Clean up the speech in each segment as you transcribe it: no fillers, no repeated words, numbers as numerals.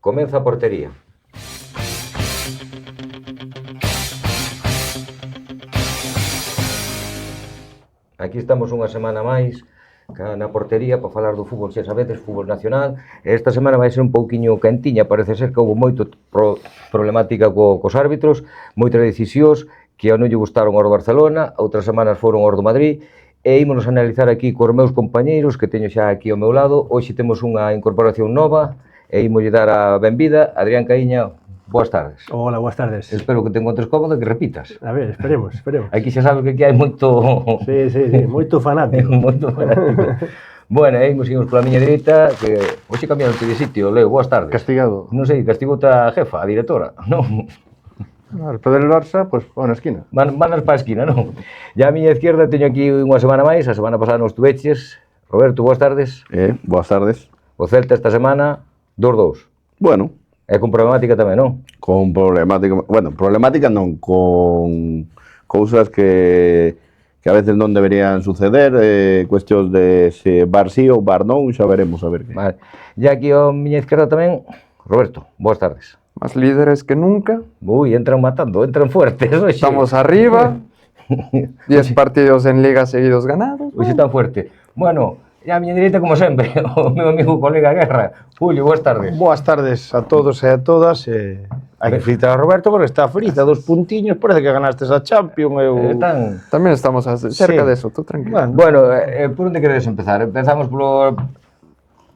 Comeza a portería. Aquí estamos unha semana máis na portería para falar do fútbol, xa sabedes, fútbol nacional. Esta semana vai ser un pouquiño quentiña, parece ser que houve moito problemática cos árbitros, moitas decisións que non lle gustaron ao do Barcelona, outras semanas foron ao do Madrid, e ímonos analizar aquí cos meus compañeiros que teño xa aquí ao meu lado. Hoxe temos unha incorporación nova e ímoslle dar a benvida. Adrián Caíña, boas tardes. Hola, boas tardes. Espero que te encontres cómodo e que repitas. A ver, esperemos. Aquí xa sabes que aquí hai moito... Sí, moito fanático. Moito fanático. Bueno, imos pola miña dereita, que hoxe cambiaron de sitio. Leo, boas tardes. Castigado. Non sei, castigo a jefa, a directora, non? Al pé del Barça, pues, va na esquina. Manas para a esquina, non? E a miña izquierda teño aquí unha semana máis, a semana pasada nos tuveches. Roberto, boas tardes. Boas tardes. O Celta esta semana, 2-2. Bueno. E con problemática tamén, non? Con problemática, bueno, problemática non, con cousas que a veces non deberían suceder, cuestións de se bar sí ou bar non, xa veremos a ver que. Vale. E aquí a miña izquierda tamén, Roberto, boas tardes. Más líderes que nunca. Uy, entran matando, entran fuertes. Oye. Estamos arriba. 10 partidos en liga seguidos ganados. Uy, tan fuerte. Bueno, ya a miña dereita, como sempre, o meu amigo colega Guerra. Julio, boas tardes. Boas tardes a todos e a todas. Hai que felicitar a Roberto porque está feliz, a 2 puntiños, parece que ganastes a Champions. Tamén estamos cerca de eso, tú tranquilo. Bueno, por onde queredes empezar? Empezamos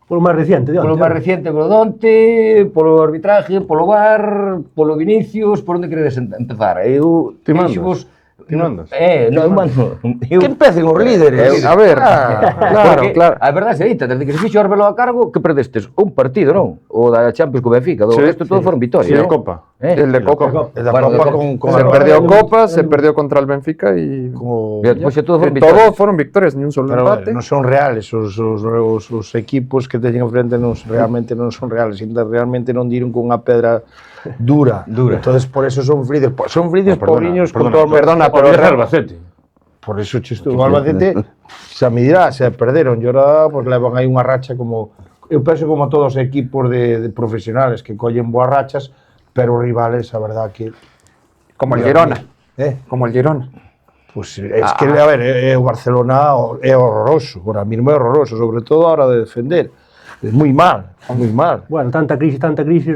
Polo máis reciente, de onte. Polo máis reciente, polo donte, polo arbitraje, polo VAR, polo Vinicius, por onde queredes empezar? Ti mandas? Ti mandas? Non, mando. Que empecen os líderes. A ver, claro. A verdade é dita, desde que se fixo Arbeloa a cargo, que perdestes un partido, non? O da Champions co Benfica, do resto todos foron vitorias, non? Sí, Copa. El de Copa. El da Copa con Se perdió Copa, se perdió contra el Benfica y... Despois todos foron vitorias. Todos foron victorias, ni un solo empate. Non son reales, os equipos que teñen enfrente realmente non son reales, realmente non diron con unha pedra dura. Entonces por eso son fríos. Son fríos pobriños con todo. Perdona, pero é Albacete. Por eso estuvo Albacete, xa me dirá, se perderon, e ahora pues levan aí unha racha como, eu penso como todos os equipos de profesionales que collen boas rachas, pero rivales, a verdad que... Como el Girona. Como el Girona. Pues es que, a ver, o Barcelona é horroroso, ahora mismo é horroroso, sobre todo a hora de defender. Es moi mal, moi mal. Bueno, tanta crisis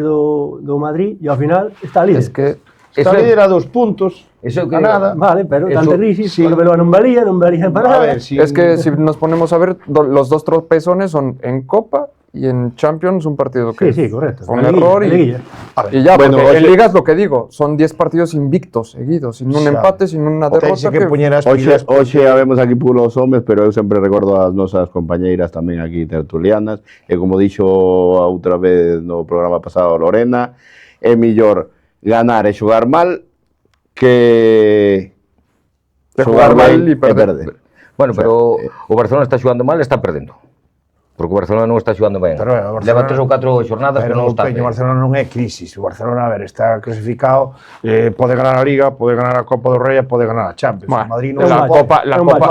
do Madrid e ao final está líder. Es que... Está líder a 2 puntos, eso que a nada. Vale, pero tanta crisis, sí. porque Arbeloa non valía para nada. Es que si nos ponemos a ver, los 2 tropezones son en Copa y en Champions un partido que Sí, correcto. fue un error y ya, bueno, porque en Liga es lo que digo, son 10 partidos invictos seguidos, sin un empate, sin una derrota. Hoxe habemos aquí pulos homes, pero eu sempre recordo as nosas compañeiras tamén aquí tertulianas, e como dixo outra vez no programa pasado Lorena, é mellor ganar e xogar mal que xogar mal e perder. Bueno, pero o Barcelona está xogando mal e está perdendo. Porque o Barcelona non está xogando ben. Leva 3 ou 4 xornadas que non está ben. O Barcelona non é crisis. O Barcelona, a ver, está clasificado, pode ganar a Liga, pode ganar a Copa do Rei, pode ganar a Champions. Bueno, Madrid non la Copa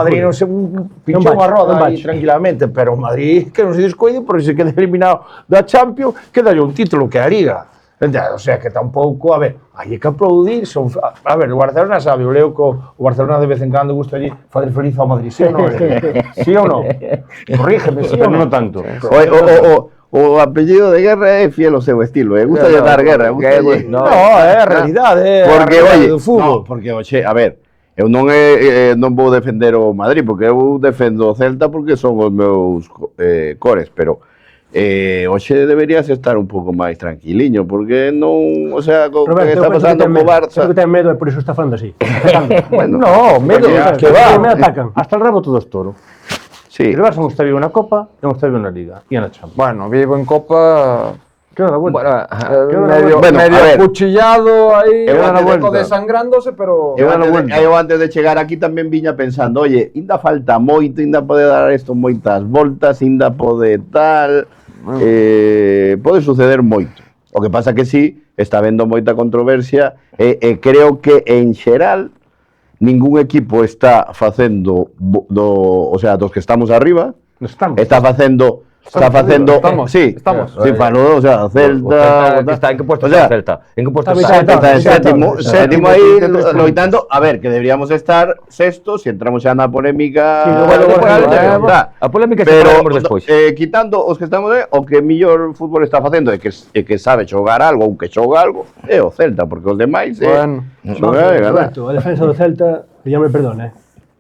Madrid non se pinchou unha roda aí tranquilamente, pero o Madrid que non se descoide, porque se queda eliminado da Champions, quedalle un título que é a Liga. O sea, que tampouco, a ver, hai que aplaudir, a ver, o Barcelona sabe, o leo que o Barcelona de vez en cando gusta allí fazer feliz ao Madrid, sí ou non? Sí ou non? Corrígeme, sí ou non? Non tanto. O apellido de Guerra é fiel ao seu estilo, gusta de dar guerra. No, é a realidade, porque, oye, do fútbol. Porque, oxe, a ver, eu non vou defender o Madrid, porque eu defendo o Celta porque son os meus cores, pero hoxe deberías estar un pouco máis tranquiliño, porque non, o sea, co que está pasando co Barça... Creo que ten medo e por iso está falando así. Bueno, no, medo, que va. Me atacan. Hasta el rabo todo es toro. Sí. El Barça non está vivo na Copa, non está vivo na Liga, e na Champions. Bueno, vivo en Copa Que dá a volta. Bueno, Bueno, medio a ver. acuchillado aí, Eu un antes de- pouco desangrándose, pero... Eu antes de chegar aquí tamén viña pensando, oye, ainda falta moito, ainda pode dar isto moitas voltas, ainda pode tal, pode suceder moito. O que pasa que sí, está vendo moita controversia e creo que en xeral ningún equipo está facendo o sea, dos que estamos arriba, Estamos. está facendo Estamos. sí, falou, o sea, Celta, Está, ¿en qué puesto o sea, está Celta? ¿En qué puesto está está? Está en sétimo, Está sétimo aí loitando. A ver, que deberíamos estar sexto, si entramos xa na polémica. Sí, bueno, A polémica se pero falaremos despois. quitando os que estamos o que mellor fútbol está facendo é que sabe xogar algo, ou que xoga algo, é o Celta, porque os demais Bueno, xogar e ganar. Roberto, a defensa do Celta, que ya me perdone,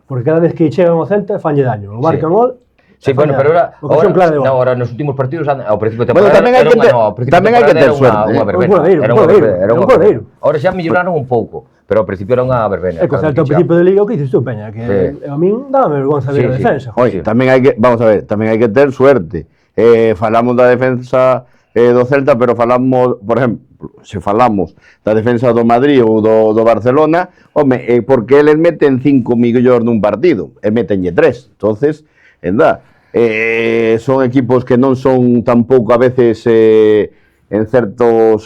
porque cada vez que chegan ao Celta fanlle daño. O marcan gol. Sí, bueno, pero Ocasión clara de gol. ahora nos últimos partidos ao principio de Bueno, temporada tamén hai era que unha- ter- no, ao principio tamén de hai que temporada ter era suerte. unha verbena. Un cordeiro, Era un unha cordeiro, verbena, era un unha cordeiro. verbena. Ahora xa melloraron un pouco, pero ao principio era unha verbena. E co Celta ao principio de liga, o que dices tú, Peña? Que Sí. a min dá vergonza ver Sí, a sí. defensa. Oye, tamén hai que, vamos a ver, tamén hai que ter suerte. Falamos da defensa do Celta, pero falamos, por exemplo, se falamos da defensa do Madrid ou do Barcelona, home, porque eles meten 5 millóns nun partido, e metenlle 3. Entonces, son equipos que non son tampouco a veces en certos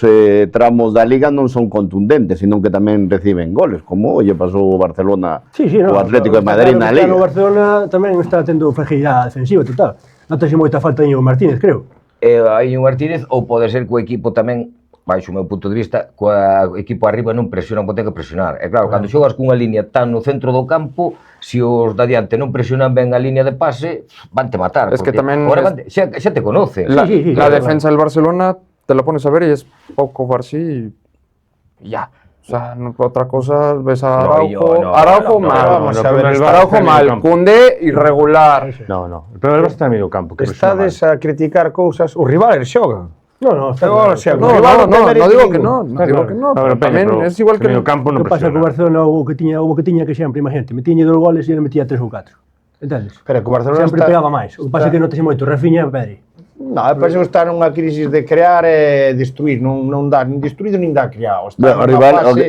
tramos da liga non son contundentes, sino que tamén reciben goles, como lle pasou o Barcelona o Atlético de Madrid na liga. O Barcelona tamén está tendo fragilidade defensiva total. Notase moita falta de Íñigo Martínez, creo. Hai un Martínez, ou pode ser que o equipo tamén, baixo o meu punto de vista, o equipo arriba non presiona como ten que presionar. E claro, cando xogas cunha línea tan no centro do campo, se os de adiante non presionan ben a línea de pase, vante matar. Es que porque tamén agora xa te conocen. La, Sí, la claro, defensa del Barcelona te lo pones a ver y es poco Barça y ya. O sea, otra cosa, ves a Araujo, mal. Vamos a ver, Araujo mal, Koundé irregular. No. El problema está en el medio campo. Estades a criticar cousas. Os rivales xogan. No, está Agora, claro. No digo que no, digo que no. Pero También es igual que medio campo O non que pasa que o presiona. Barcelona hubo que tiña que sempre, imagínate, metíñe 2 goles e ele metía 3 ou 4. Entendes? Pero que o Barcelona Sempre está... pegaba máis. O que pasa que non tese moito Rafinha e Pedri. No, parece que está nunha crisis de crear e destruir, non dá nin destruído nin dá criado. Está Bueno, o nunha rival, fase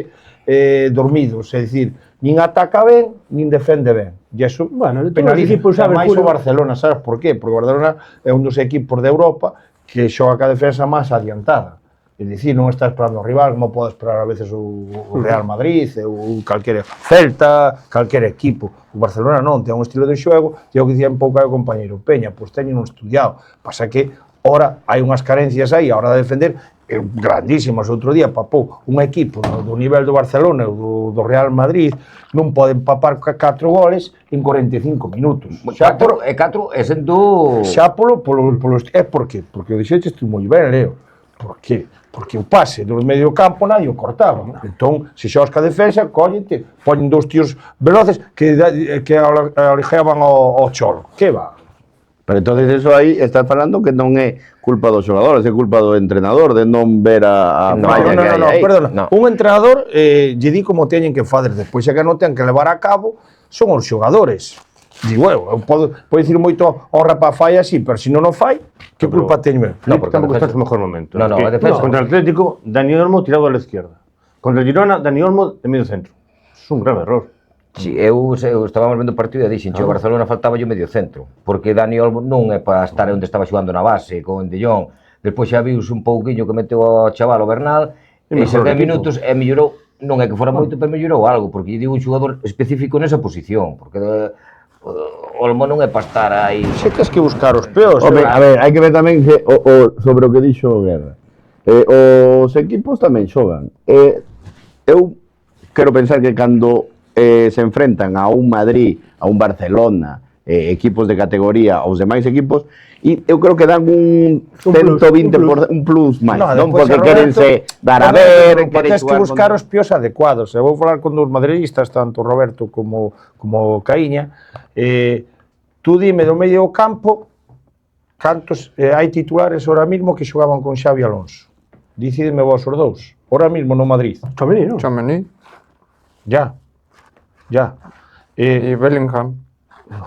dormidos, é dicir, nin ataca ben, nin defende ben. E iso Bueno, todos os penaliza. equipos E saben, máis o Julio. Barcelona, sabes por qué? Porque o Barcelona é un dos equipos de Europa que xoga ca defensa máis adiantada. É dicir, non está esperando o rival como pode esperar a veces o Real Madrid ou calquera Celta, calquera equipo. O Barcelona non, ten un estilo de xogo, e o que dicía un pouco o compañeiro Peña, pois teñen un estudiado. Pasa que ora hai unhas carencias aí a hora de defender grandísimas. Outro día papou un equipo do nivel do Barcelona ou do Real Madrid, non poden papar 4 goles en 45 minutos. Xa por, 4 e sendo... xa polo por qué? Porque o dixeches tú moi ben, Leo. Por qué? Porque o pase do medio campo nadie o cortaba. Entón, se xogas ca defensa, cóllete, poñen 2 tíos veloces que aligeaban ao cholo. Que va? Pero entonces eso aí estás falando que non é culpa dos xogadores, é culpa do entrenador de non ver a falla que hai aí. Perdona. No. Un entrenador lle di como teñen que fazer despois, xa que non ten que levar a cabo, son os xogadores. Digo, eu podo dicir moito ao rapaz fai así, pero se non o fai, que culpa teño? No, porque tampouco a está en defensa- su mejor momento. No, Es que a defensa- Contra el Atlético, Dani Olmo tirado a la izquierda. Contra el Girona, Dani Olmo de medio centro. Es un grave error. Si, eu estábamos vendo o partido e dixen, o Barcelona faltaba o medio centro, porque Dani Olmo non é para estar onde estaba xogando na base, con De Jong. Despois xa viuse un pouquiño que meteu ao chaval, o Bernal, e eses 10 minutos e mellorou, non é que fora moito, pero mellorou algo, porque lle digo un xogador específico nesa posición, porque Olmo non é para estar aí. Se tes que buscar os peos. Home, a ver, hai que ver tamén que sobre o que dixo Guerra. Os equipos tamén xogan. Eu quero pensar que cando se enfrentan a un Madrid, a un Barcelona, equipos de categoría, aos demais equipos, e eu creo que dan un 120%, un plus máis, non? Porque querense dar a ver, queren tens que buscar os peos adecuados. Eu vou falar con dos madridistas, tanto Roberto como Caíña. Tú dime do medio campo cantos hai titulares ahora mismo que xogaban con Xavi Alonso. Dicídeme vos os dous. Ahora mismo no Madrid. Chomení, non? Tchouaméni Ya. y Bellingham.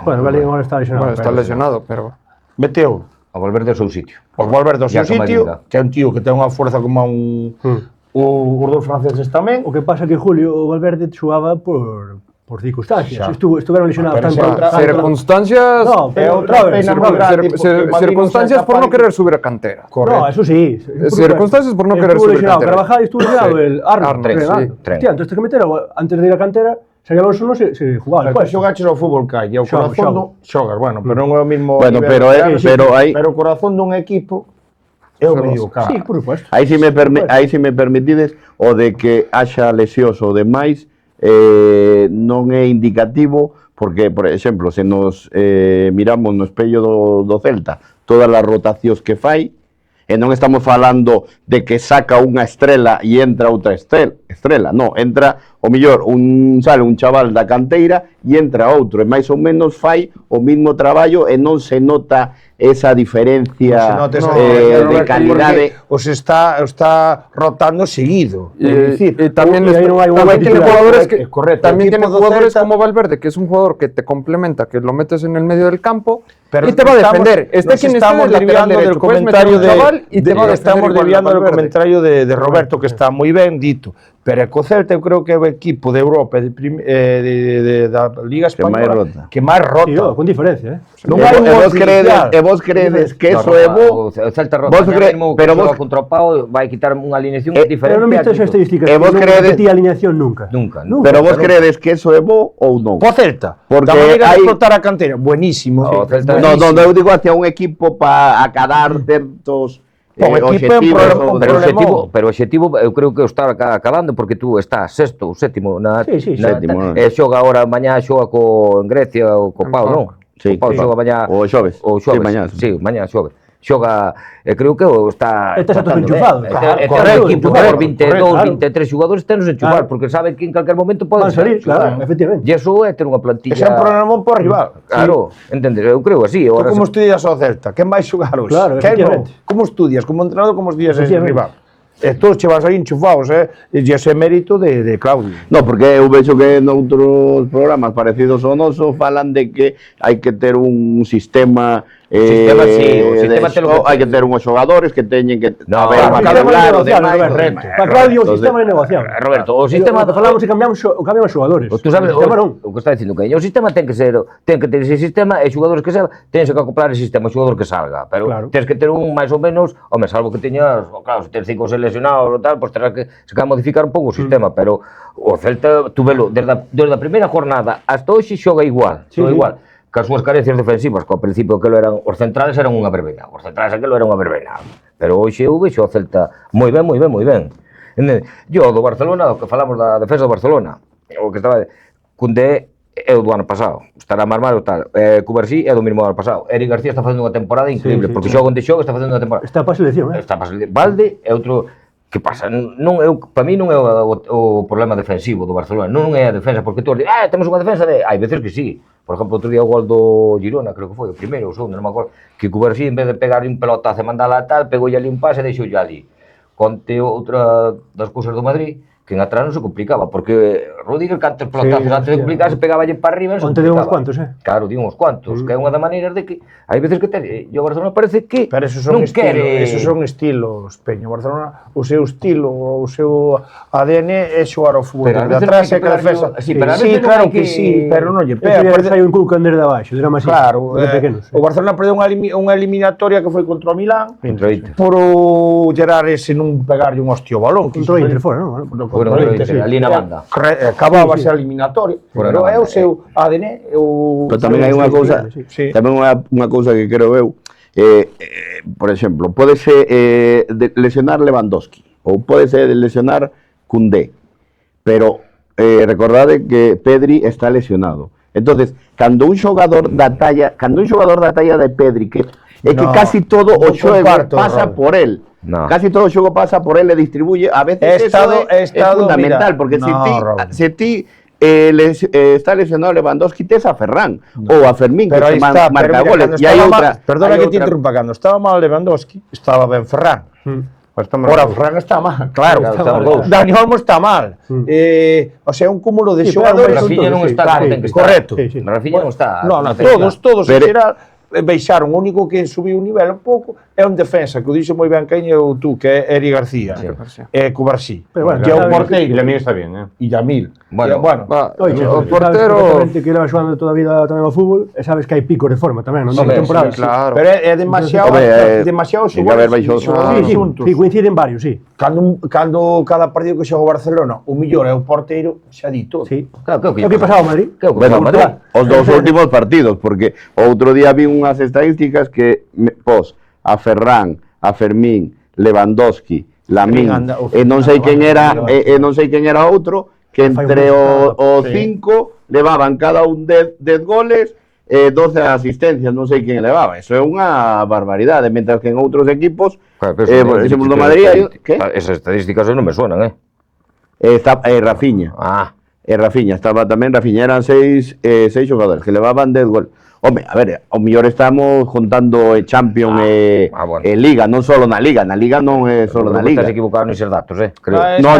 Bueno, Bellingham ahora está lesionado. Bueno, está lesionado, pero... Meteu A volver do seu sitio. Por volver do seu Ya que máis sitio, diga. que é un tío que ten unha forza como un... Os dos franceses tamén. O que pasa é que Julio Valverde xogaba por circunstancias. Xa. Estuveron lesionados Pero tanto... esa outra- Circunstancias. No, É outra pena moi grande. porque Madrid Circunstancias non por no sepa- querer subir a cantera. Correcto. No, eso sí. Circunstancias por no querer estuvo subir lesionado cantera. Carvajal, estuvo lesionado el Arnold. Arnold, sí. Hostia, entonces que meter antes de ir a cantera, Xabi Alonso non se jugaba. Pero xogaches ao fútbol calle, o Xogo, corazón xogas, bueno, pero non é o mismo Bueno, nivel pero real, pero aí pero o corazón dun equipo é o medio cara. Sí, por supuesto. aí si me permitides o de que haxa lesións ou demais non é indicativo porque, por exemplo, se nos miramos no espello do Celta todas as rotacións que fai e non estamos falando de que saca unha estrela e entra outra estrela, non, entra o mellor sale un chaval da canteira e entra outro, e máis ou menos fai o mismo traballo e non se nota esa diferencia de calidade. Os está rotando seguido. Y también, y ahí no hay un también tiene titular. jugadores que Correcto. también El tiene equipo do jugadores Celta- como Valverde, que es un jugador que te complementa, que lo metes en el medio del campo Pero y te va a estamos- defender. Esté nos quien esté estamos del lateral desviando del derecho, puedes meter comentario un chaval y te va a defender estamos igual desviando del Valverde. comentario de Roberto, que está moi ben dito, pero é que o Celta eu creo que é o equipo de Europa da Liga Española que máis rota. Sí, con diferencia, Non hai un gol diferencial. Vos credes que No, eso é bo? O Celta rota. Vos Mañá cre- mesmo pero que xoga vos- contra o Pau vai quitar unha alineación diferente. Pero non viste a esa Tito. estadística. E vos non credes- repetía alineación nunca. Nunca. Pero vos nunca. credes que eso é bo ou non? O Celta, Porque da maneira hai- de explotar a cantera, buenísimo. O Celta- No, eu digo hacia un equipo para acadar certos O equipo é un obxectivos problema- ou- un Pero o problemón. objetivo eu creo que o está acabando porque tú estás sexto ou sétimo Sí, sétimo, e xoga agora mañá xoga en Grecia ou co En Pau, Pau. non? Sí, O Pau sí. xoga mañá O xoves. ou xoves. Sí, mañá. Sí, mañá xoves. Xoga, creo que o está Estás a todos tratando enchufados. ben. Claro, Este correcto, equipo enchufado, ten 22, correcto, 23 xogadores tenos enchufar Claro. porque saben que en calquer momento poden Van salir, claro, efectivamente. E iso é ter unha plantilla. Ese é un problema por rival. Claro, entendes? Eu creo así. Tú Ahora como estudias ao Celta? Quen vai xogar hoxe? Claro, Quen non? efectivamente. Como estudias? Como entrenador, como estudias ese Efectivamente. rival? E todos che vas aí enchufados, e ese mérito de Claudio. No, porque eu vexo que noutros programas parecidos ao noso falan de que hai que ter un sistema Sistema, sí, o sistema te lo- hai que ter unhos xogadores que teñen que No, haber claro, para hablar o negociable, demais. Roberto. Para Claudio, o Entonces- sistema é negociable. Roberto, o O sistema que falamos é cambiamos xogadores. Tú sabes, O sistema non. o que está dicindo que o sistema ten que ter ese sistema e xogadores que sean, tens que acoplar ese sistema, o xogador que salga, pero Claro. tens que ter un máis ou menos, home, salvo que teñas, claro, se tens 5 ou 6 lesionados ou tal, pois terás que se que modificar un pouco o sistema, pero o Celta, tú velo, desde a primeira jornada hasta hoxe xoga igual, Sí, xoga sí. igual. Cas súas carencias defensivas, que ao principio aquilo eran, os centrales eran unha verbena, pero hoxe eu vexo o Celta moi ben, moi ben, moi ben. Yo do Barcelona, o que falamos da defensa do Barcelona, o que estaba Koundé é o do ano pasado, estará máis mal ou tal. Cubarsí é do mesmo ano pasado. Eric García está facendo unha temporada increíble, Sí, porque sí. xoga onde xoga está facendo unha temporada. Está para selección, Está para salir. Valde é outro que pasa, non é para mí non é o problema defensivo do Barcelona, non é a defensa, porque tú dis, temos unha defensa de, hai veces que sí. Por exemplo, outro día o gol do Girona, creo que foi o primeiro ou o segundo, non me acordo, que Cubarsí en vez de pegar un pelotazo e mandala a tal, pegou ali un pase e deixou ali. Conte outra das cousas do Madrid, que en atrás non se complicaba, porque Rodríguez cantos pelotazos antes de complicarse pegaba para arriba e se Onte deu uns complicaba. cuantos, Claro, digo uns cuantos, que é unha das maneiras de que hai veces que e o Barcelona parece que Pero esos son non quere... esos son estilos, Peño. Barcelona, o seu estilo, o seu ADN é xogar ao fútbol Pero a de veces atrás non hai e que que a defensa. pegarlle- sí, pero a Sí, veces non claro hai que que- sí, pero non lle Este pega. día Perde- sai un cuco desde abaixo, drama así. Claro, de pequenos. o Barcelona perdeu unha eliminatoria que foi contra o Milán Contra o Inter. por o Gerard ese non pegarlle un hostio ao balón. Contra o Inter fora, non? Bueno, contra o Inter, ali na banda. Acabábase a eliminatoria, Fora pero na é o banda, seu ADN, Pero tamén hai unha cousa, sí. tamén unha cousa que creo eu, por exemplo, pódese lesionar Lewandowski ou pódese lesionar Koundé, pero recordade que Pedri está lesionado. Entonces, cando un xogador da talla de Pedri, que é que No, casi todo o non xogo comparto, pasa Robert. por él. No. Casi todo o xogo pasa por él e distribuye, a veces He estado- eso é fundamental, mira, porque no, Robert. se ti está lesionado Lewandowski, tes a Ferran ou a Fermín, Pero que aí te está, marca pero mira, goles. cando E hai estaba outra, mal, perdona hai que te outra- interrumpa, cando estaba mal Lewandowski, estaba ben Ferran. Pues estamos Ahora Ferran está mal, claro. Claro, estamos dous. Dani Olmo está mal. O sea, un cúmulo de Sí, pero xogadores. Rafinha non está claro, como ten que estar. correcto. Sí, sí. Rafinha non está. No, ten que todos estar. en Pero- xeral, baixaron, o único que subiu o nivel un pouco é un defensa, que o dixo moi ben quen é o tú, que é Eri García, e Cubarsí, Pero bueno, que é o sabes porteiro, Y la mía está bien, ¿eh? e Yamil. Bueno, Va, Oye, o sabes portero... perfectamente que leva xogando toda a vida tamén ao fútbol e sabes que hai picos de forma tamén, non? Hombre, Hai temporadas. sí, claro. Pero é demasiado, Hay demasiado que haber baixado xogadores Sí, xuntos. sí, coinciden varios, sí. Cando cada partido que xoga o Barcelona, o mellor é o porteiro, xa di todo. Sí. Claro, que É o que pasaba ao Madrid. Que o que Bueno, pasaba ao Madrid. os dos últimos partidos, porque outro día vi unhas estadísticas que pos a Ferran, a Fermín, Lewandowski, Lamín, Anda, e non sei quen era, e non sei quen era outro, que entre os sí. cinco levaban cada un 10 goles e 12 asistencias, non sei quen levaba. Eso é unha barbaridade, mentre que en outros equipos, Claro, pero por exemplo, no Madrid, que? Esas estadísticas non me suenan, Está Rafinha. Rafinha, estaba tamén Rafinha, eran seis xogadores que levaban 10 goles. Home, a ver, ao mellor estamos contando Champions bueno. e Liga, non solo na Liga non é solo na Liga. Estás equivocado neses datos, creo. No,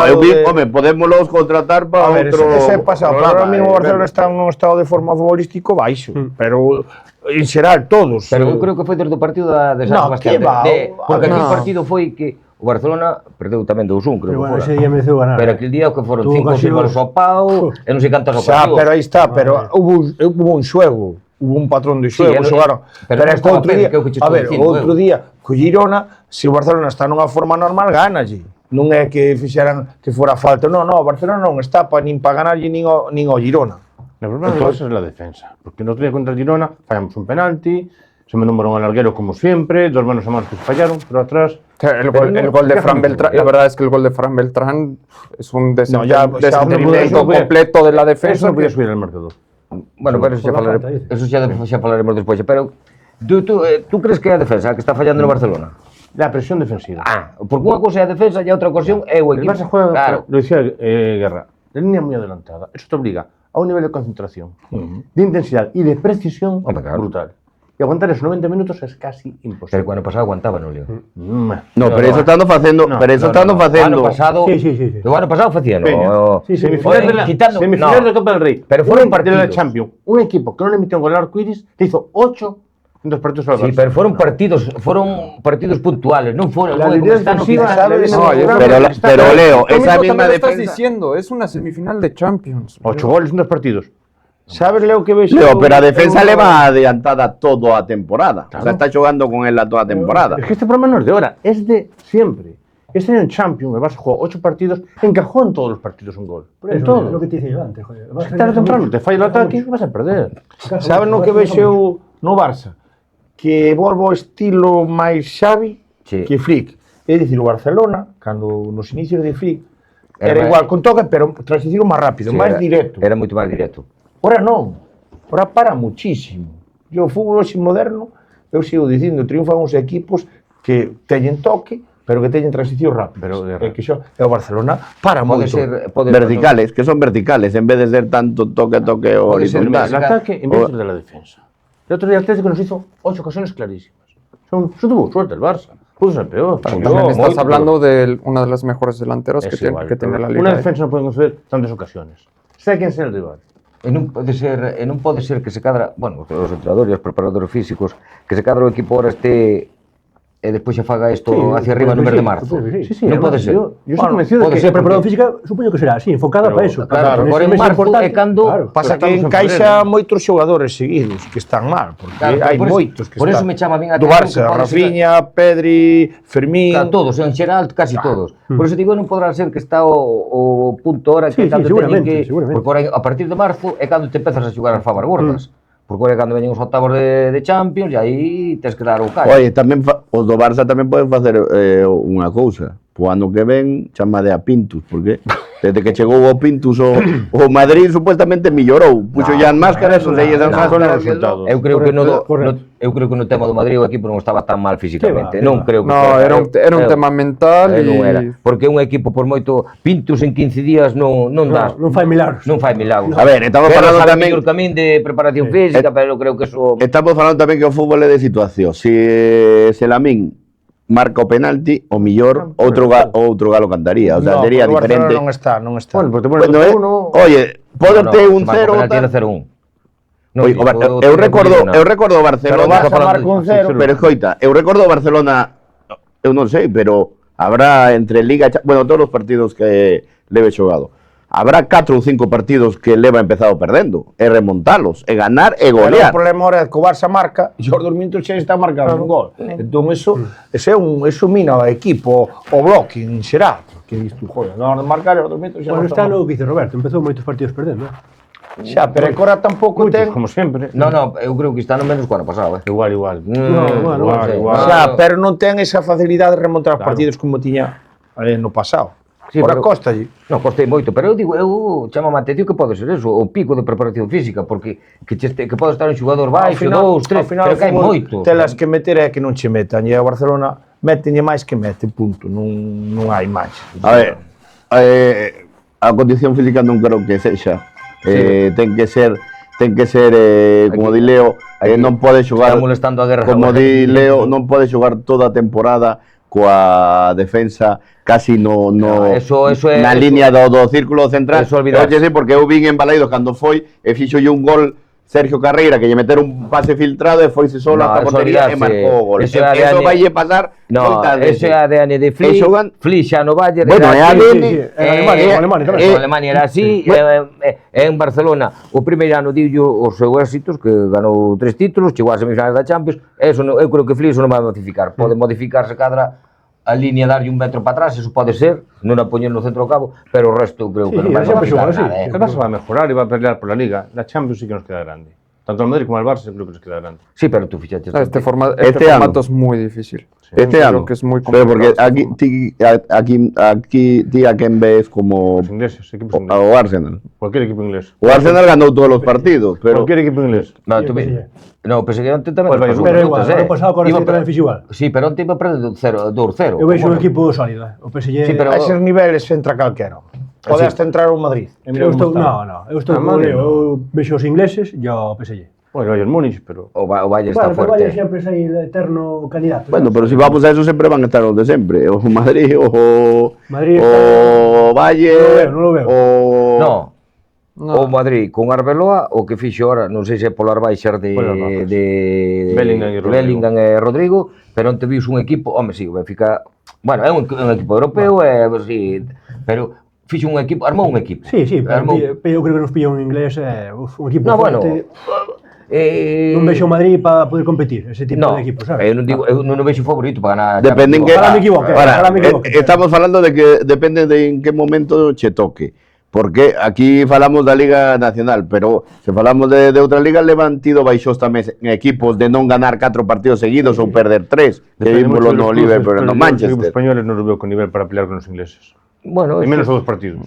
eu vi, home, podémolos contratar para A ver, outro ese é pasado, pero ahora mismo o Barcelona ben. está nun estado de forma futbolístico baixo, pero en xeral todos. Pero eu creo que foi desde o partido de San No, Sebastián. que va, Porque aquel no. partido foi que o Barcelona perdeu tamén 2-1, creo Pero que bueno, fora. ese día mereceu ganar. Pero aquel día que foron Tuvo 5 ou 6 goles ocasións. ao pau, e non sei cantas Xa, ocasións. pero aí está, pero hubo un xuego, hubo un patrón de xuego, Sí, xogaron. pero Pero non é que estaba outro Pérez, día, que é o que che a estou ver, dicindo, outro día, co Girona, se o Barcelona está nunha forma normal, gánalle. Non é que fixeran que fora falta, non, o Barcelona non está nin para ganarlle nin ao Girona. El problema del Barça es la defensa, porque el otro día contra el Girona fallamos un penalti, se me nombró un larguero como siempre, dos buenos amanos que fallaron, pero atrás... El gol de Fran Beltrán, la verdad es que el gol de Fran Beltrán es un desentendimiento completo de la defensa. Eso no podía subir el marcador. Bueno, pero eso xa falaremos despois. Pero tú crees que é a defensa que está fallando no Barcelona? La presión defensiva. Porque unha cousa é a defensa e a outra ocasión é o El equipo. Barça juega, Claro. lo decía Guerra, la línea muy adelantada. Eso te obliga a un nivel de concentración, de intensidad y de precisión Hombre, claro. brutal. Y aguantar esos 90 minutos es casi Pero imposible. o ano pasado aguantaba no León. No, pero eso estando facendo, pero eso estando O ano facendo. pasado, Sí. o ano pasado facía, Peña. no. Sí, sí. Semifinales de la, quitando- semifinales no. de Copa del Rey. Pero fueron de la partidos. Champions. Un equipo que no le metió un gol al arcoiris te hizo 8 en 2 partidos al Sí, Barça. pero foron partidos puntuales, non foron La como línea están no defensiva, que- la línea No, defensiva pero Leo, Tú esa mismo misma también lo estás defensa. diciendo, es una semifinal de Champions. 8 goles en 2 partidos. Sabes, Leo, que vexo? Leo, pero a defensa le va adiantada toda a temporada. O sea, está jugando con él toda la temporada. Es que este problema no es de ahora, es de siempre. Este año en Champions, el Barça jugó 8 partidos, encajó en todos los partidos un gol. Por En eso, todos. lo que te dicía yo antes, joder. Tarde o temprano te falla el ataque y vas a perder. Sabes no que vexo no Barça? Que volvo ao estilo máis Xavi Sí. que Flick. É dicir, o Barcelona, cando nos inicios de Flick, Era era igual, con toque, pero transición máis rápido, Sí, máis directo. Era moito máis directo. Ora non, ora para muchísimo. E o fútbol hoxe moderno, eu sigo dicindo, triunfan os equipos que teñen toque, pero que teñen transición rápida. Pero de É que xo, e o Barcelona para Pode moito. ser Verticales, que son verticales, en vez de ser tanto toque Puede ser El horizontal. ataque en vez de la defensa. El otro día el Atlético nos hizo 8 ocasiones clarísimas. Eso tuvo suerte el Barça. Pudo ser peor. También estás hablando de una de las mejores delanteras Es que igual, tiene la pero liga. Una defensa no puede conceder tantas ocasiones. Sea quien sea el rival. E non pode ser que se cadra, bueno, os entrenadores, os preparadores físicos, que se cadra o equipo ahora este e despois xa faga isto hacia arriba no mes de marzo. Sí, Non pode ser. Yo estoy convencido de pode que... ser La preparación física supoño que será así, enfocada para eso. claro, Para agora en ese mes marzo importante. é cando Pasa que Estamos en encaixa febrero. moitos xogadores seguidos que están mal, porque Claro, hai por eso- moitos que por eso están. me chama a min a do atención que Barça, pode ser- Rafinha, Pedri, Fermín. Claro, todos, en xeral, casi todos. Por eso digo, non podrá ser que está o punto hora que Sí, sí, cando seguramente, teñen que... seguramente. Porque ahora, a partir de marzo é cando te empezas a xogar as favas gordas. Porque ahora é cando veñen os octavos de Champions e aí tes que dar o callo. Oye, tamén os do Barça tamén poden facer unha cousa. O ano que ven, chamade a Pintus, porque desde que chegou o Pintus o Madrid supuestamente mellorou. Puxo ya as máscaras, os leyes das máscaras. Eu creo que eu creo que no tema do Madrid o equipo non estaba tan mal físicamente. Que va, Non creo que No, era un tema mental non era. y... Porque un equipo por moito Pintus en 15 días non dá. Non fai milagros. Non fai milagros. A ver, estamos Pero falando sabe tamén mellor camín de preparación física, pero eu creo que eso estamos falando tamén que o fútbol é de situación. Se Lamín marca o penalti, o millor outro galo cantaría, o sea, No, sería porque o diferente. Barcelona non está. Bueno, pues te pones Bueno, 2-1. oye, poderte un marca 0 penalti era 0-1. Oye, eu recordo Barcelona, Pero vas a marcar un cero. pero escoita, eu recordo Barcelona, eu non sei, pero habrá entre Liga, bueno, todos os partidos que leve xogado. Habrá 4 ou 5 partidos que leva empezado perdendo, e remontalos, e ganar e Pero o golear. problema ahora é que o Barça marca e os 2 minutos xa está marcando un gol. Entón, eso mina o equipo, o bloque en xeral. Que isto, joder, na hora de marcar, os 2 minutos xa Bueno, non está está no que dice Roberto, empezou moitos partidos perdendo. Xa, pero agora tampouco Moitos, ten... como sempre. No, eu creo que está no menos que o ano pasado, Igual. bueno, Xa, pero non ten esa facilidade de remontar os partidos como tiña no pasado. Sí, Ora pero- costalle. Non, costei moito, pero eu chamo a atención que pode ser eso, o pico de preparación física, porque que pode estar un xogador baixo, 2, 3, pero que hai moito. Telas que meter é que non che metan. E a Barcelona metenlle máis que mete, punto. Non hai máis. A ver, a condición física non creo que sexa. Ten que ser como di Leo, non pode xogar, Está molestando a guerra. como di Leo, non pode xogar toda a temporada coa defensa casi eso é- na eso- liña do círculo central. eso olvidarse. Oye, sí, porque eu vin en Balaidos cando foi e fixolle un gol Sergio Carreira, que lle meteron un pase filtrado e foise solo No, hasta a eso portería e olvidarse. marcou o gol. Eso Eso, é ADN. vaille pasar No, moitas veces. ese é ADN de Flick. E xogan- Flick xa no Bayern. Bueno, é era así. ADN. En Alemania tamén. En Alemania era así, en Barcelona o primeiro ano diullo os seus éxitos, que ganou 3 títulos, chegou ás semifinais da Champions, eso eu creo que Flick eso non vai modificar, pode modificarse cadra a línea darlle un metro para atrás, eso pode ser, non a poñer no centro do cabo, pero o resto creo que Sí, non vai sempre modificar xoga así. nada, El Barça va a mejorar y va a pelear por la Liga. La Champions sí que nos queda grande. Tanto el Madrid como el Barça creo que nos queda grande. Sí, pero tú fichaste Este formato Este año. es muy difícil. Este Creo año. que es muy Pero porque complicado. aquí ti a quen ves como Los ingleses, equipos o ingleses. Arsenal. Cualquier equipo inglés. O Arsenal ganou todos os partidos, pero Cualquier equipo inglés. No, Sí, tú el PSG. No, PSG onte tamén Pues vaya, pasou pero minutos, igual, ano pasado co Iba Arsenal tamén fixo igual. Sí, pero onte iba perdendo 2-0. Eu vexo un equipo sólido, o PSG. Sí, pero- A eses niveles entra calquera. Podes entrar ao Madrid. E mira Eu como estou, está. eu estou Ah, con Madrid, Leo, eu vexo os ingleses e o PSG. Bueno, Bayern Múnich, pero... O Valle está Bueno, pero vaya fuerte. sempre é el eterno candidato. bueno, ¿no? pero si vamos a eso sempre van a estar os de sempre, o Madrid, o Madrid Valle, non lo veo. o No. O Madrid con Arbeloa, o que fixo ahora, non sei se polar baixas Polar baixas. de Bellingham e Rodrigo, pero onte vius un equipo, home, si, o Benfica, bueno, é un equipo europeo, sí, pero fixo un equipo, armou un equipo. Sí, pero Armou, eu creo que nos pilla un inglés, un equipo no, bueno, forte. non Non vexo o Madrid para poder competir, ese tipo de equipo, sabes? eu non digo, eu non o vexo favorito para ganar. depende en que Ojalá me equivoque, ojalá me equivoque. estamos falando de que depende de en que momento che toque. Porque aquí falamos da Liga Nacional, pero se falamos de outra liga levan tido baixos tamén en equipos de non ganar 4 partidos seguidos ou perder 3, que Depende vimos mucho de los no clubes, Liverpool e pero no yo los equipos Manchester. españoles no los veo con nivel para pelear con los ingleses. Bueno, Y menos a 2 partidos.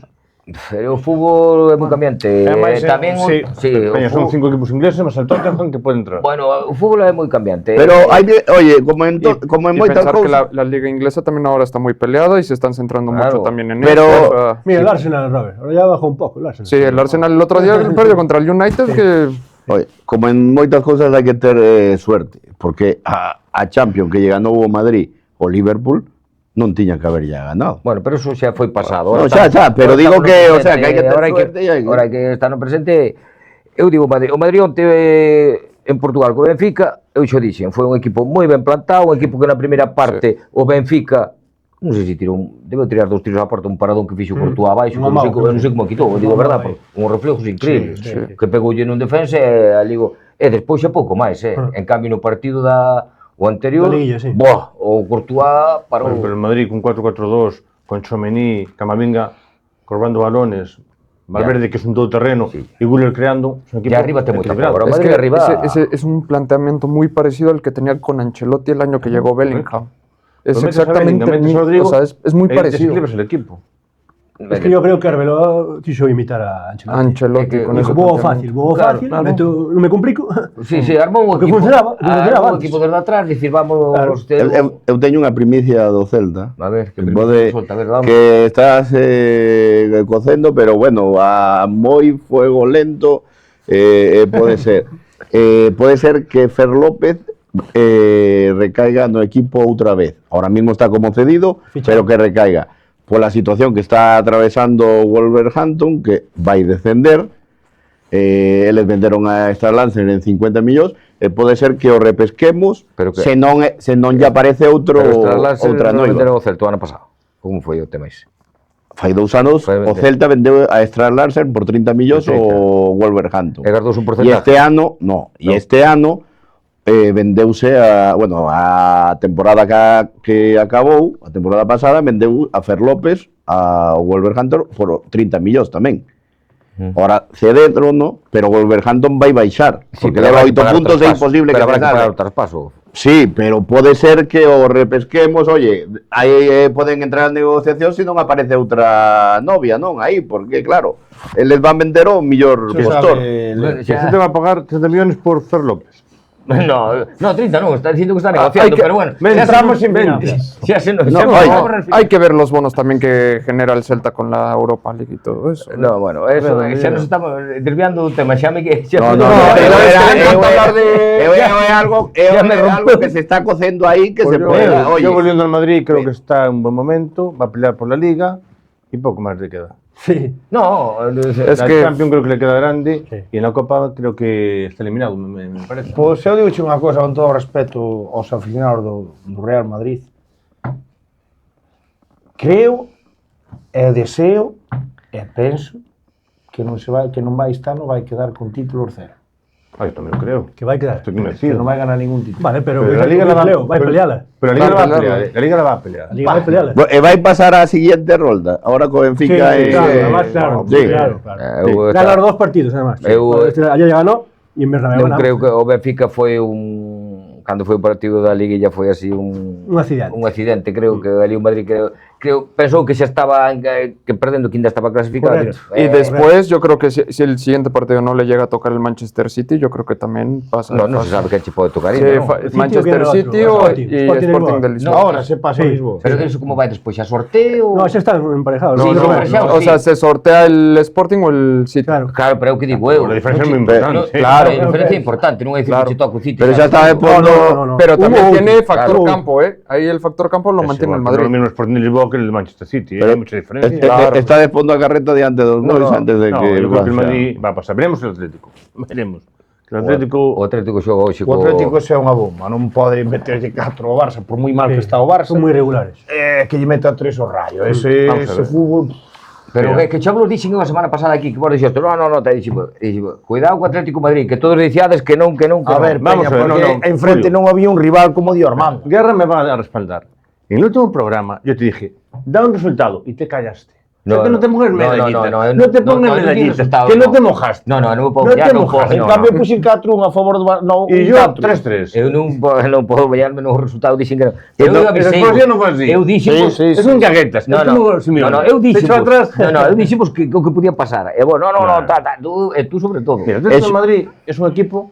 o fútbol é moi cambiante. máis, Tamén sí, o Peña, son fútbol- 5 equipos ingleses más el Tottenham que puede entrar. Bueno, o fútbol é moi cambiante. Pero hai que, oye, como en Y moitas pensar que cousas, la liga inglesa también ahora está muy peleada y se están centrando Claro. mucho también en Pero- eso. O sea, Mira, el Arsenal, Robert, ahora ya bajó un poco el Arsenal. sí, el Arsenal el otro día perdió contra el United que oye, como en moitas cousas hai que ter suerte, porque a Champions que lle ganou o Madrid o Liverpool non tiña que haber ya ganado. Bueno, pero eso xa foi pasado. No, Ahora xa, estamos- pero ahora digo estamos que, no o sea, que hai que ter ahora suerte e hai que- ahora hai que estar no presente. Eu digo o Madrid onte en Portugal co Benfica, eu xo dixen, foi un equipo moi ben plantado, un equipo que na primeira parte o Benfica non sei se tirou, debe tirar 2 tiros á porta, un paradón que fixo Courtois abaixo, que non sei, eu non sei como quitou, digo a verdade, un reflejos increíbles, que pegoulle nun defensa e ali despois xa pouco máis, en cambio no partido o anterior, Da liguilla, sí. buah, o Courtois parou. Pero el Madrid con 4-4-2, con Tchouaméni, Camavinga, corbando balones, Valverde, que es un todoterreno, y Güler creando. Es un equipo Y arriba te muestra equilibrado. ahora. es, Madrid que arriba. ese es un planteamiento muy parecido al que tenía con Ancelotti el año que llegó Bellingham. Es Pero metes a exactamente Bellingham, el metes a mismo, Rodrigo, o sea, es muy parecido. desequilibras el equipo. Es que yo creo que Arbeloa quiso imitar a Ancelotti. Ancelotti que con Dijo, ese bobo planteamiento. fácil, Claro. no me complico. Sí, armou un Que equipo. funcionaba, que funcionaba Un antes. equipo desde atrás, dicir, vamos... Claro. Eu teño unha primicia do Celta. A ver, que Pode, solta, a ver, vamos. que estás cocendo, pero bueno, a moi fuego lento pode ser. Pode ser que Fer López recaiga no equipo outra vez. Ahora mismo está como cedido, Fichado. pero que recaiga. Pola situación que está atravesando Wolverhampton, que vai descender, eles venderon a Star Lancer en 50 millóns, pode ser que o repesquemos, Pero que- se non lle aparece outra non venderon noiva. o Celta o ano pasado. Como foi o tema ese? Fai 2 anos, Foi o vender. Celta vendeu a Star Lancer por 30 millóns Por 30. o Wolverhampton. E gardou un E porcentaje. este ano, este ano vendeuse a temporada que acabou, a temporada pasada, vendeu a Fer López ao Wolverhampton por 30 millóns tamén. Ahora cedetro, no, pero Wolverhampton vai baixar, porque leva 8 puntos, é imposible que habrá que pagar o se traspaso. Sí, pero pode ser que o repesquemos, oye, aí poden entrar en negociación se non aparece outra novia, non? Aí, porque claro, eles van vender o mellor postor. Se te va a pagar 30 millones por Fer López. No, 30 non, está dicindo que está negociando, pero bueno. entramos sin finanzas. Hay que ver los bonos también que genera el Celta con la Europa League y todo eso. No, bueno, eso, xa nos estamos desviando do tema, xa me que... algo que se está cociendo ahí que Pues se puede. Oye, yo volviendo al Madrid creo que está en un buen momento, va a pelear por la Liga y poco más le queda. Sí. No, Es La que Champions creo que le queda grande Sí. y en la Copa creo que está eliminado, me parece. Pois eu digo unha cosa con todo o respeto aos aficionados do Real Madrid. Creo e deseo e penso que non vai este ano vai quedar con títulos cero. Yo también lo creo. Que vai quedar. Estoy Que convencido. non vai ganar ningún título. Vale, pero, Pero la Liga la va a pelearla. Pero la Liga la va a pelearla. pelear. La Liga la va a pelear. La Liga va a pelearla. vai pasar a siguiente rolda. Ahora con Benfica Sí, claro, e- además, claro, Sí. claro. Sí. Gana los 2 partidos, además. Ayer ya ganó y en Bernabéu non ganamos. creo que o Benfica foi cando foi o partido da Liga foi así Un accidente. un accidente, creo que ali o Madrid pensou que xa estaba que perdendo que ainda estaba clasificado. Correcto. y después yo creo que si el siguiente partido no le llega a tocar el Manchester City, yo creo que también pasa. No se sabe que che pode tocar Sí, ainda, non? City Manchester o que era City otro, o, Sporting, y Sporting de Sporting Lisboa. de Lisboa. Ahora se pasa a Sí. Lisboa. Pero eso como vai despois, xa sorteo? No, ya están emparejados. Sí, los no, Roberto. pero O sea, se sortea el Sporting o el City. Claro. Claro, pero é o que digo eu. La diferencia es Non muy che- importante. no, Sí. Claro, a Claro, diferencia é claro. importante, non é dicir Claro. que che toca o City. Pero xa está de fondo. No. Pero también Hubo tiene último, factor claro. campo, ¿eh? Ahí el factor campo lo mantiene el No Madrid. es lo mismo el Sporting de Lisboa que el de Manchester City, Pero hay mucha diferencia. Claro. Está de fondo a carreta diante dos goles antes de No, que yo creo que el Barça- Madrid va a pasar. Veremos el Atlético. Veremos. Que el O Atlético. Atlético xoga hoxe O Atlético é unha bomba, non pode meterlle 4 ao Barça, por moi mal que está o Barça. Son muy regulares. Que lle meta 3 ao Rayo. Ese Vamos a ver. fútbol... Pero que xa vos dixen a semana pasada aquí, que vos dixeste, no, te dixen, cuidado co Atlético de Madrid, que todos diciades que non. A ver, Vamos Peña, a ver, porque no, enfrente Julio. non había un rival como Di Armando. Guerra me va a respaldar. En el último programa yo te dije, da un resultado y te callaste. No, O sea, que no te pongas no, medallitas. no, No te pongas no, medallitas. resultado, Que no no. te mojaste. No, me puedo No ya te non mojaste. En no, cambio, no. puxen 4-1 a favor do Barça. No, Y un yo 4. 3-3. Eu non podo bañarme no resultado, dixen que non. Pero avisei, despois ya non foi así. Eu dixen, Es un caguetas. No, Es no, como Simeone. eu dixen, Te echou atrás. eu dixen que o que podía pasar. E bueno, no, tú sobre todo. Mira, el Atlético de Madrid es un equipo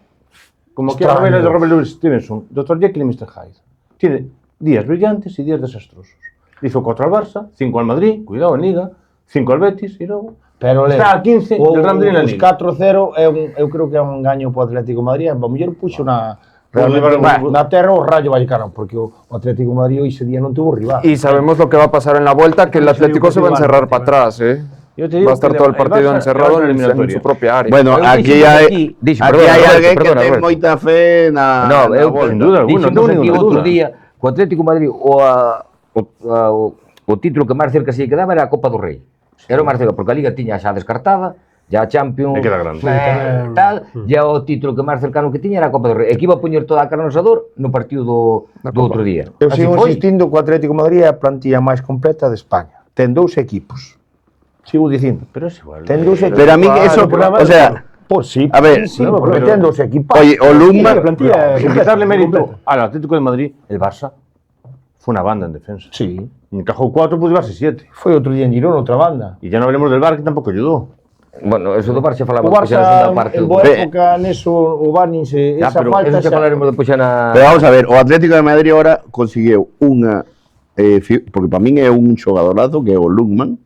como que la Extraño. novela de Robert Louis Stevenson, Dr. Jekyll y Mr. Hyde. Tiene días brillantes y días desastrosos. Hizo 4 al Barça, 5 al Madrid, cuidado en Liga, 5 al Betis y luego Pero está a 15 del Real Madrid en la os Liga. 4-0 eu creo que é un engaño para o Atlético de Madrid. A mellor puxo na Realmente, na terra o Rayo Vallecano, porque o Atlético de Madrid ese día non tuvo rival. Y sabemos lo que va a pasar en la vuelta, que el Atlético se va a encerrar para atrás, ¿eh? Yo te digo Va a estar que todo el el partido Barça encerrado va a en eliminatoria. su propia área. Bueno, Eu aquí dixen hai dixen, aquí perdona, hai Roberto, alguén que perdona, ten Roberto. moita fe na No, na eu bolsa. sin duda alguna, dixen non tengo aquí ninguna outro duda. día, co Atlético de Madrid o título que máis cerca se lle quedaba era a Copa do Rei. Era o máis cerca, porque a Liga tiña xa descartada, ya a Champions, E queda grande. tal, ya o título que máis cercano que tiña era a Copa do Rei. E que iba a poñer toda a carne no asador no partido do outro día. Eu Así sigo foi. insistindo que o Atlético de Madrid é a plantilla máis completa de España. Ten 2 equipos. Sigo dicindo. Pero es igual. Ten 2 equipos. Pero a mí eso, o sea, Pues sí, A ver, sí, no, porque pero- ten 2 equipos. oye, o Luma, La plantilla Sin completa, quitarle mérito completa. al Atlético de Madrid, el Barça fue una banda en defensa. Sí, Encajó 4, pudo llevarse 7. foi outro día en Girona, outra banda. Y ya no hablemos del Bar, que tampoco ayudó. Bueno, eso do Barça O falamos depois xa na Barça segunda parte. en boa época neso o Barninse, Ya, esa pero falta eso xa xa... falaremos depois xa na... pero vamos a ver, o Atlético de Madrid ahora conseguiu unha porque para min é un xogadorazo que é o Lungman,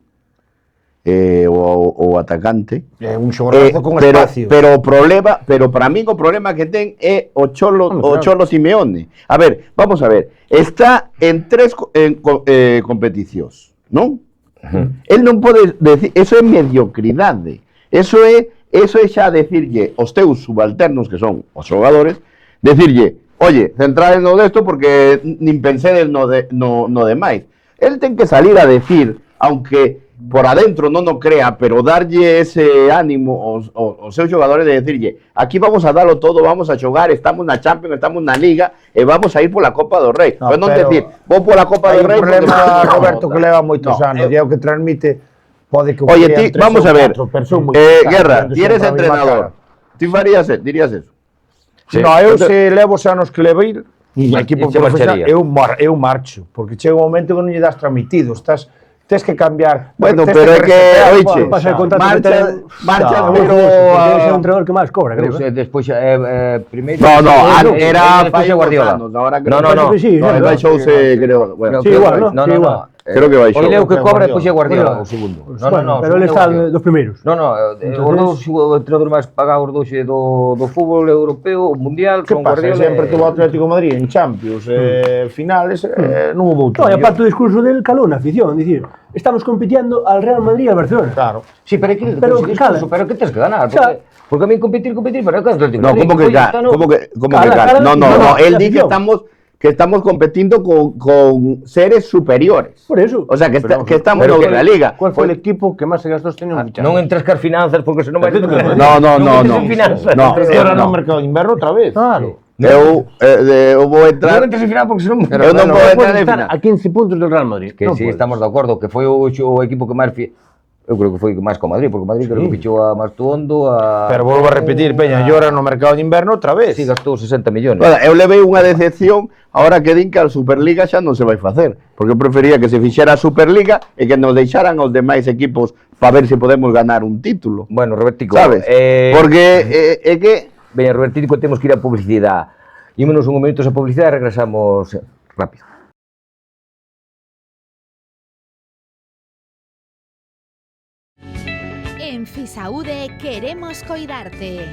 o atacante. É un xogorazo con pero, espacio. pero o problema, pero para min o problema que ten é o Cholo Simeone. A ver, vamos a ver, está en 3 competicións, non? El non pode decir, eso é mediocridade. Eso é eso é xa decirlle aos teus subalternos, que son os xogadores, decirlle, oye, centrades no desto porque nin pensedes no demais. El ten que salir a decir, aunque por adentro non o crea, pero darlle ese ánimo aos seus xogadores de decirlle, aquí vamos a darlo todo, vamos a xogar, estamos na Champions, estamos na Liga e vamos a ir pola Copa do Rei. No, pero non pero decir, vou pola Copa do Rei. Hai un problema, porque... Roberto, que leva moitos anos, e é o que transmite, pode que o Oye, crean ti, tres vamos ou a ver, catro, pero son moi Guerra, pesados, ti eres son para a mesma entrenador, cara. ti dirías eso? Sí. No, eu se levo os anos que levei, o equipo se profesional, marcharía. eu marcho, porque chega un momento que non lle das transmitido, tens que cambiar. Bueno, tes pero é que, resetear, oiche, bueno, pasa el xa. contrato marcha, que ten- marcha, No, pero... porque é o entrenador que máis cobra, creo. Non sei, despois, primeiro... No, era despois fai Guardiola. anos, ahora No, no, no. que sí, No, sí, el baixouse, creo, bueno, Sí, igual, ¿no? No, Sí, no, igual. no. Creo que baixou. Ele é o que Creo que cobra, Guardiola. depois é Guardiola, Guardiola. o segundo. Bueno, pero ele está dos primeiros. No, no, Entonces- os entrenadores máis pagados hoxe do fútbol europeo, mundial, Que son pasa? Guardiola. Sempre tuvo o Atlético de Madrid en Champions, finales, non houve outro. No, e aparte o discurso del calou na afición, dicir, estamos compitiendo al Real Madrid e al Barcelona. Claro. Sí, pero que Pero que cala. pero que tens que ganar, Xa. porque a mí competir, pero que Atlético. No, como que Cala, No, no, él la dice afición. que estamos competindo con seres superiores. Por eso. O sea, que estamos pero en que- la liga. ¿Cuál fue el equipo que más se gastó este año en fichajes? Non entres cas finanzas, porque senón vai... No. entres en finanzas. No. Ahora no mercado de inverno outra vez. Claro. Eu vou Non entrar... entres en finanzas, porque senón... Eu non No vou entrar puedes en estar final. a 15 puntos del Real Madrid. Que No sí, puedes. estamos de acordo, que foi o equipo que máis... Eu creo que foi máis co Madrid, porque o Madrid creo que fichou a Mastuondo, a... Pero volvo a repetir, Peña, llora no mercado de inverno outra vez. Sí, gastou 60 millones. Bueno, eu levei unha decepción ahora que din que a Superliga xa non se vai facer, porque eu prefería que se fixera a Superliga e que nos deixaran os demais equipos para ver se podemos ganar un título. Bueno, Robertico... Sabes? Porque é que Veña, Robertico, temos que ir a publicidade. Ímonos un minuto a publicidade e regresamos rápido. En Fisaude queremos coidarte.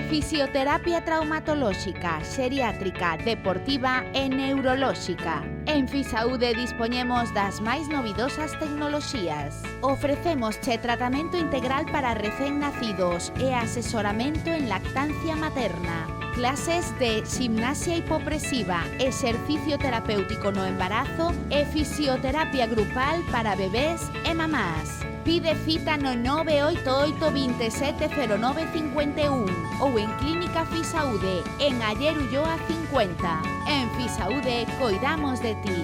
Fisioterapia traumatolóxica, xeriátrica, deportiva e neurolóxica. En Fisaude dispoñemos das máis novidosas tecnoloxías. Ofrecémosche tratamento integral para recén nacidos e asesoramento en lactancia materna. Clases de gimnasia hipopresiva, exercicio terapéutico no embarazo e fisioterapia grupal para bebés e mamás. Pide cita no 988 270951 ou en Clínica Fisaude, en Ayer Ulloa 50. En Fisaude, coidamos de ti.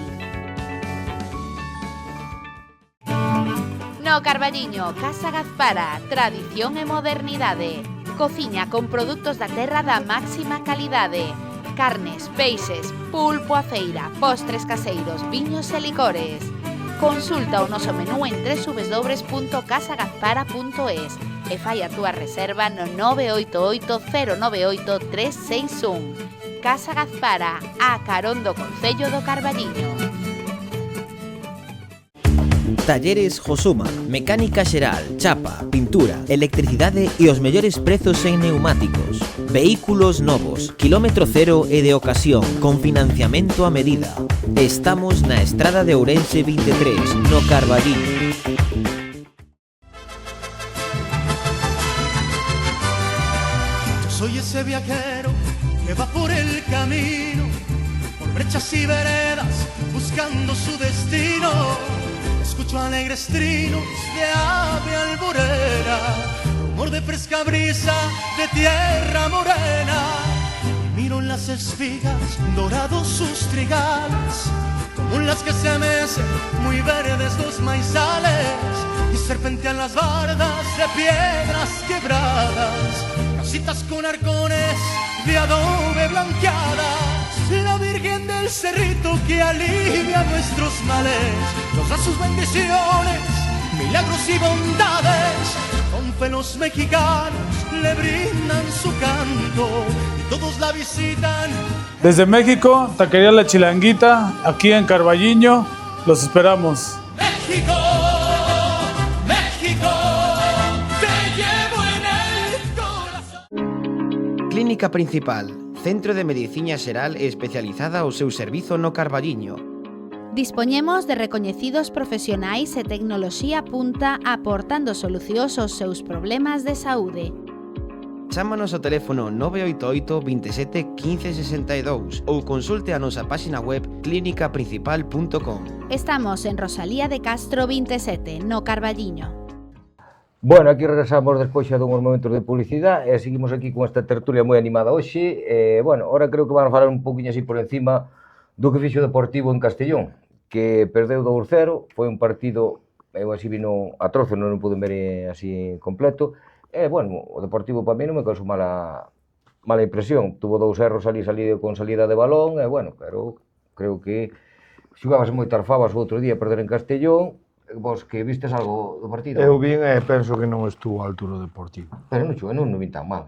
No Carballiño, Casa Gazpara, tradición e modernidade. Cociña con produtos da terra da máxima calidade. Carnes, peixes, pulpo a feira, postres caseiros, viños e licores. Consulta o noso menú en www.casagazpara.es e fai a túa reserva no 988 098 361. Casa Gazpara, a carón do Concello do Carballiño. Talleres Josuma, mecánica xeral, chapa, pintura, electricidade e os mellores prezos en neumáticos. Vehículos novos, kilómetro cero e de ocasión, con financiamento a medida. Estamos na Estrada de Ourense 23, no Carballiño. Yo soy ese viajero que va por el camino, por brechas y veredas, buscando su destino. Escucho alegres trinos de ave alborera, rumor de fresca brisa de tierra morena. Y miro en las espigas dorados sus trigales, como las que se mecen muy verdes los maizales, y serpentean las bardas de piedras quebradas, casitas con arcones de adobe blanqueadas. La Virgen del Cerrito que alivia nuestros males, nos da sus bendiciones, milagros y bondades. Con fe los mexicanos le brindan su canto y todos la visitan. Desde México, Taquería La Chilanguita, aquí en Carballiño, los esperamos. México, México, te llevo en el corazón. Clínica Principal, centro de medicina xeral e especializada ao seu servizo no Carballiño. Dispoñemos de recoñecidos profesionais e tecnoloxía punta aportando solucións aos seus problemas de saúde. Chámanos ao teléfono 988 27 15 62 ou consulte a nosa páxina web clínicaprincipal.com. Estamos en Rosalía de Castro 27, no Carballiño. Bueno, aquí regresamos despois xa dunhos momentos de publicidade e seguimos aquí con esta tertulia moi animada hoxe. Bueno, ahora creo que van a falar un poquinho así por encima do que fixo o Deportivo en Castellón, que perdeu 2-0, foi un partido, eu así vino a trozo, non o pude ver así completo. Bueno, o Deportivo para mí non me causou mala impresión, tuvo 2 erros ali con salida de balón, bueno, pero creo que xugabas moitas favas o outro día a perder en Castellón. Vos que vistes algo do partido? Eu vin e penso que non estuvo a altura do Deportivo. Pero non vin tan mal,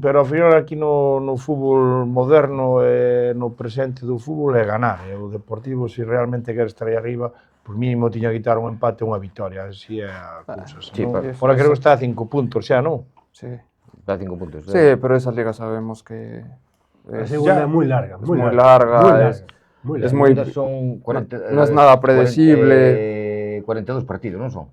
Pero ao final aquí no fútbol moderno e no presente do fútbol é ganar. O Deportivo, se realmente quer estar aí arriba, por mínimo tiña que quitar un empate ou unha victoria. Así é a cousa. Sí, Ahora creo que está a 5 puntos xa, non? Sí. Está a 5 puntos. Sí, pero esa liga sabemos que... La segunda es muy larga. Es muy larga. Es muy... Son 40, no es nada predecible. 42 partidos, non son?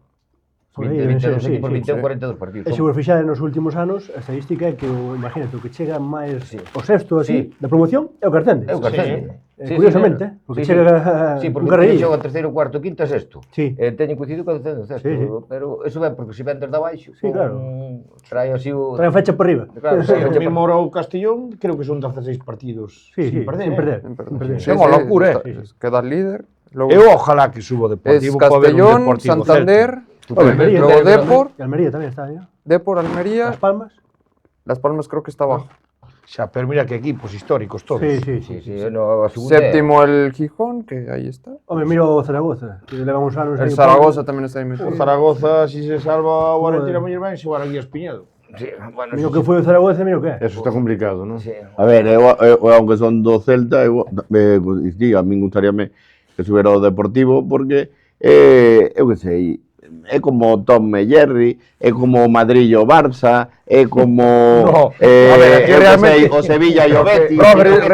Por aí, 22 sí, equipos, sí, 42 partidos. E se vos fixades nos últimos anos, a estadística é que, imagínate, o que chega máis o sexto así, da promoción, é o que ascende. É o que ascende. Curiosamente, porque chega un carrerillo. Sí, porque xoga terceiro, cuarto, quinto e sexto. Sí. Teñen coincidido que ascende o sexto, pero eso ben, porque se ven desde abaixo, trae así o... Trae fecha por riba. Claro, sí, o mismo ahora o Castellón, creo que son 16 partidos sin perder. É unha locura, queda líder. Eu ojalá que suba o Deportivo. Es Castellón, Santander, luego Depor. Almería tamén está, ¿no? Depor, Almería. Las Palmas. Las Palmas creo que está abajo. Xa, pero mira que equipos históricos todos. Sí. Séptimo el Gijón, que ahí está. Hombre, mira o Zaragoza, que levan uns anos... El Zaragoza tamén está aí metido. O Zaragoza, si se salva o Valentina Muñoz ben, se va a Guías Piñedo. Sí, bueno, mira que foi o Zaragoza, mira o que é. Eso está complicado, ¿no? Sí. A ver, aunque son do Celta, a mí gustaríame que subera o Deportivo, porque, eu que sei, é como Tom e Jerry, é como Madrid e o Barça, é como o Sevilla e o Betis. Robert,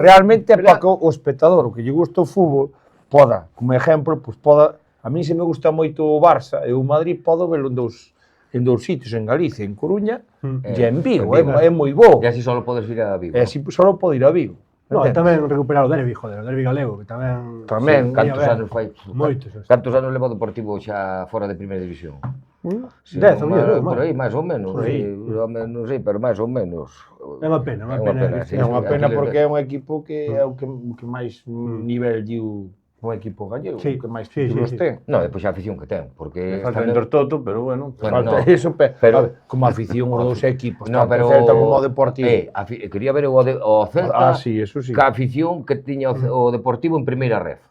realmente é para que o espectador, o que lle gusta o fútbol, poda, como exemplo, poda, a mí se me gusta moito o Barça e o Madrid podo velo en dous sitios, en Galicia, en Coruña e en Vigo, é moi bo. E así só podes ir a Vigo. E así só podo ir a Vigo. No, tamén recuperar o derbi, joder, o derbi galego, que tamén... Cantos anos fai? Moitos. Cantos anos leva o Deportivo xa fora de primeira división? 10 ou 10, por aí, máis ou menos. Non sei, pero máis ou menos. É unha pena. É unha pena porque é un equipo que é o que máis nivel diu un equipo gallego, que máis títulos ten. Non, depois a afición que ten, porque... Falta Intertoto, pero bueno. Falta eso, pero como afición os dous equipos, tanto o Celta como o Deportivo. Quería ver o Celta, eso sí. Que afición que tiña o Deportivo en primeira ref.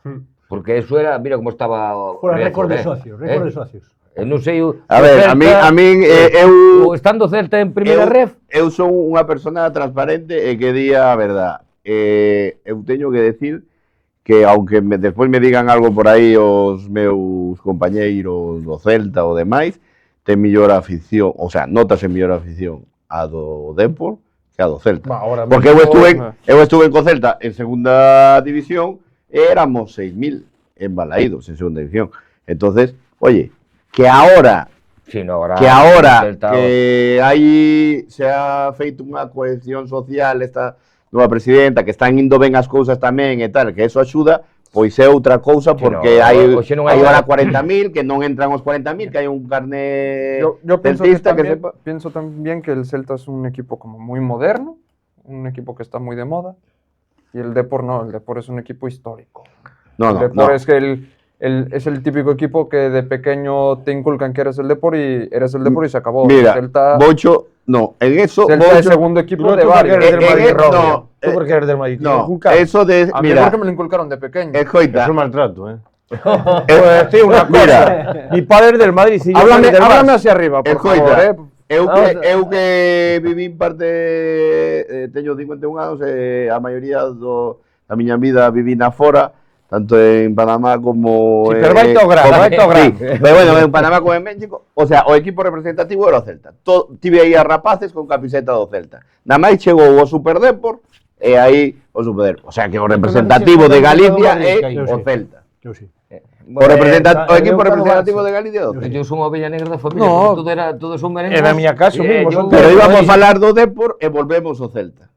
Porque eso era, mira como estaba... Fora récord de socios. Non sei... A ver, a min eu... Estando Celta en primeira ref... Eu son unha persona transparente e que di a verdad. Eu teño que decir que aunque despois me digan algo por aí os meus compañeiros do Celta ou demais, ten mellor afición, o sea, notase mellor afición a do Depor que a do Celta. Porque eu estuve co Celta en segunda división e éramos 6.000 embalaídos en segunda división. Entonces, oye, que ahora que aí se ha feito unha cohesión social esta nova presidenta, que están indo ben as cousas tamén e tal, que eso axuda, pois é outra cousa, porque hai agora 40.000, que non entran os 40.000, que hai un carné celtista que sepa. Pienso también que el Celta es un equipo como muy moderno, un equipo que está muy de moda, y el Depor no, el Depor es un equipo histórico. El Depor es que es el típico equipo que de pequeño te inculcan que eres el Depor y se acabó. Mira, Celta, Bocho, no, en eso... Celta es segundo equipo de varios. Tú porque eres del Madrid. No, eso de... A mí porque me lo inculcaron de pequeño. Escoita. Es un maltrato, Pues sí, una cosa. Mi padre es del Madrid. Háblame hacia arriba, por favor, Eu que vivín parte... teño 51 anos e a maioría da miña vida vivín afora, tanto en Panamá como... Sí, pero vai to grande. Sí, pero bueno, en Panamá como en México, o sea, o equipo representativo era o Celta. Tive aí a rapaces con camiseta do Celta. Na máis chegou o Super Depor e aí o Super Depor. O sea, que o representativo de Galicia é o Celta. Eu sí. O equipo representativo de Galicia. Eu son a ovelha negra da familia, todos son merengues. En a miña caso mismo, son Pero íbamos a falar do Depor e volvemos ao Celta.